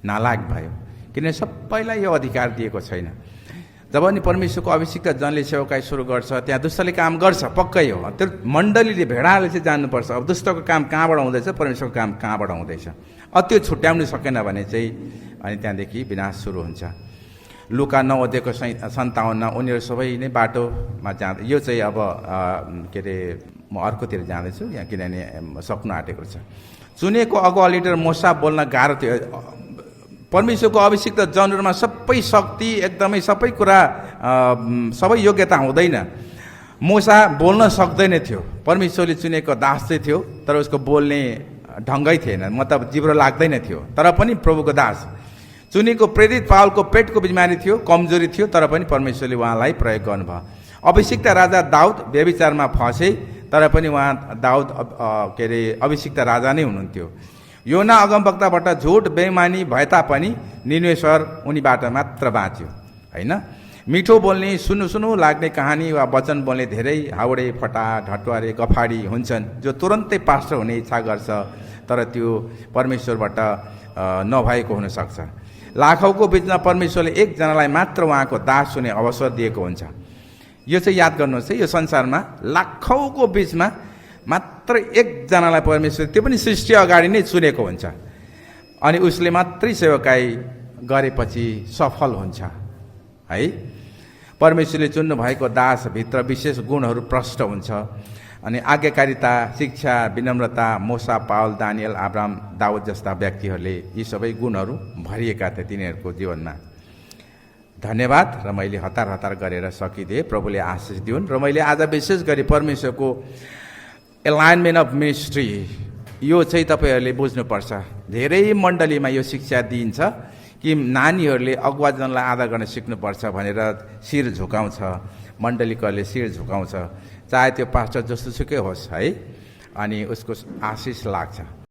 नालायक भयो, किनभने सबैलाई यो अधिकार दिएको छैन। जब अनि परमेश्वरको अभिषिक्त जनले सेवाकाई सुरु गर्छ, त्यहाँ दुष्टले काम गर्छ, पक्कै हो। त्यो मण्डलीले भेडाले चाहिँ जान्नुपर्छ, अब दुष्टको काम कहाँबाट हुँदैछ, परमेश्वरको काम कहाँबाट हुँदैछ। अब त्यो छुट्याउनु सकेन भने चाहिँ अनि त्यहाँदेखि विनाश सुरु हुन्छ। लुका 9 अध्यायको 57 उनीहरू सबै नै बाटोमा जाँदा, यो चाहिँ अब के अरे म अर्कोतिर जाँदैछु यहाँ, किनभने सक्नु आँटेको छ। चुनेको अगुवा लिडर मोसा बोल्न गाह्रो थियो। परमेश्वरको अभिषिक्त जनहरूमा सबै शक्ति एकदमै सबै कुरा सबै योग्यता हुँदैन। मोसा बोल्न सक्दैन थियो, परमेश्वरले चुनेको दास चाहिँ थियो, तर उसको बोल्ने ढङ्गै थिएन, मतलब जिब्रो लाग्दैन थियो, तर पनि प्रभुको दास। चुनेको प्रेरित पावलको पेटको बिमारी थियो, कमजोरी थियो, तर पनि परमेश्वरले उहाँलाई प्रयोग गर्नुभयो। अभिषिक्त राजा दाउद व्यभिचारमा फँसे, तर पनि उहाँ दाउद के अरे अभिषिक्त राजा नै हुनुहुन्थ्यो। योना अगमवक्ताबाट झुट बेइमानी भए तापनि निनेश्वर उनीबाट मात्र बाँच्यो, होइन। मिठो बोल्ने सुनु लाग्ने कहानी वा वचन बोल्ने धेरै हाउडे फटा ढटुवारे गफाडी हुन्छन्, जो तुरन्तै पास्टर हुने इच्छा गर्छ, तर त्यो परमेश्वरबाट नभएको हुनसक्छ। लाखौँको बिचमा परमेश्वरले एकजनालाई मात्र उहाँको दास हुने अवसर दिएको हुन्छ। यो चाहिँ याद गर्नुहोस् है, यो संसारमा लाखौँको बिचमा मात्र एकजनालाई परमेश्वर, त्यो पनि सृष्टि अगाडि नै चुनेको हुन्छ, अनि उसले मात्रै सेवाकाई गरेपछि सफल हुन्छ है। परमेश्वरले चुन्नु भएको दासभित्र विशेष गुणहरू प्रष्ट हुन्छ। अनि आज्ञाकारिता, शिक्षा, विनम्रता, मोसा, पावल, दानियल, अब्राहम, दाउद जस्ता व्यक्तिहरूले यी सबै गुणहरू भरिएका थिए तिनीहरूको जीवनमा। धन्यवाद। र मैले हतार गरेर सकिदिएँ, प्रभुले आशिष दिउन्। र मैले आज विशेष गरी परमेश्वरको एलाइनमेन्ट अफ मिनिस्ट्री, यो चाहिँ तपाईँहरूले बुझ्नुपर्छ। धेरै मण्डलीमा यो शिक्षा दिइन्छ कि नानीहरूले अगुवाजनलाई आदर गर्न सिक्नुपर्छ भनेर शिर झुकाउँछ, मण्डलीकोहरूले शिर झुकाउँछ, चाहे त्यो पास्टर जस्तोसुकै होस् है, अनि उसको आशिष लाग्छ।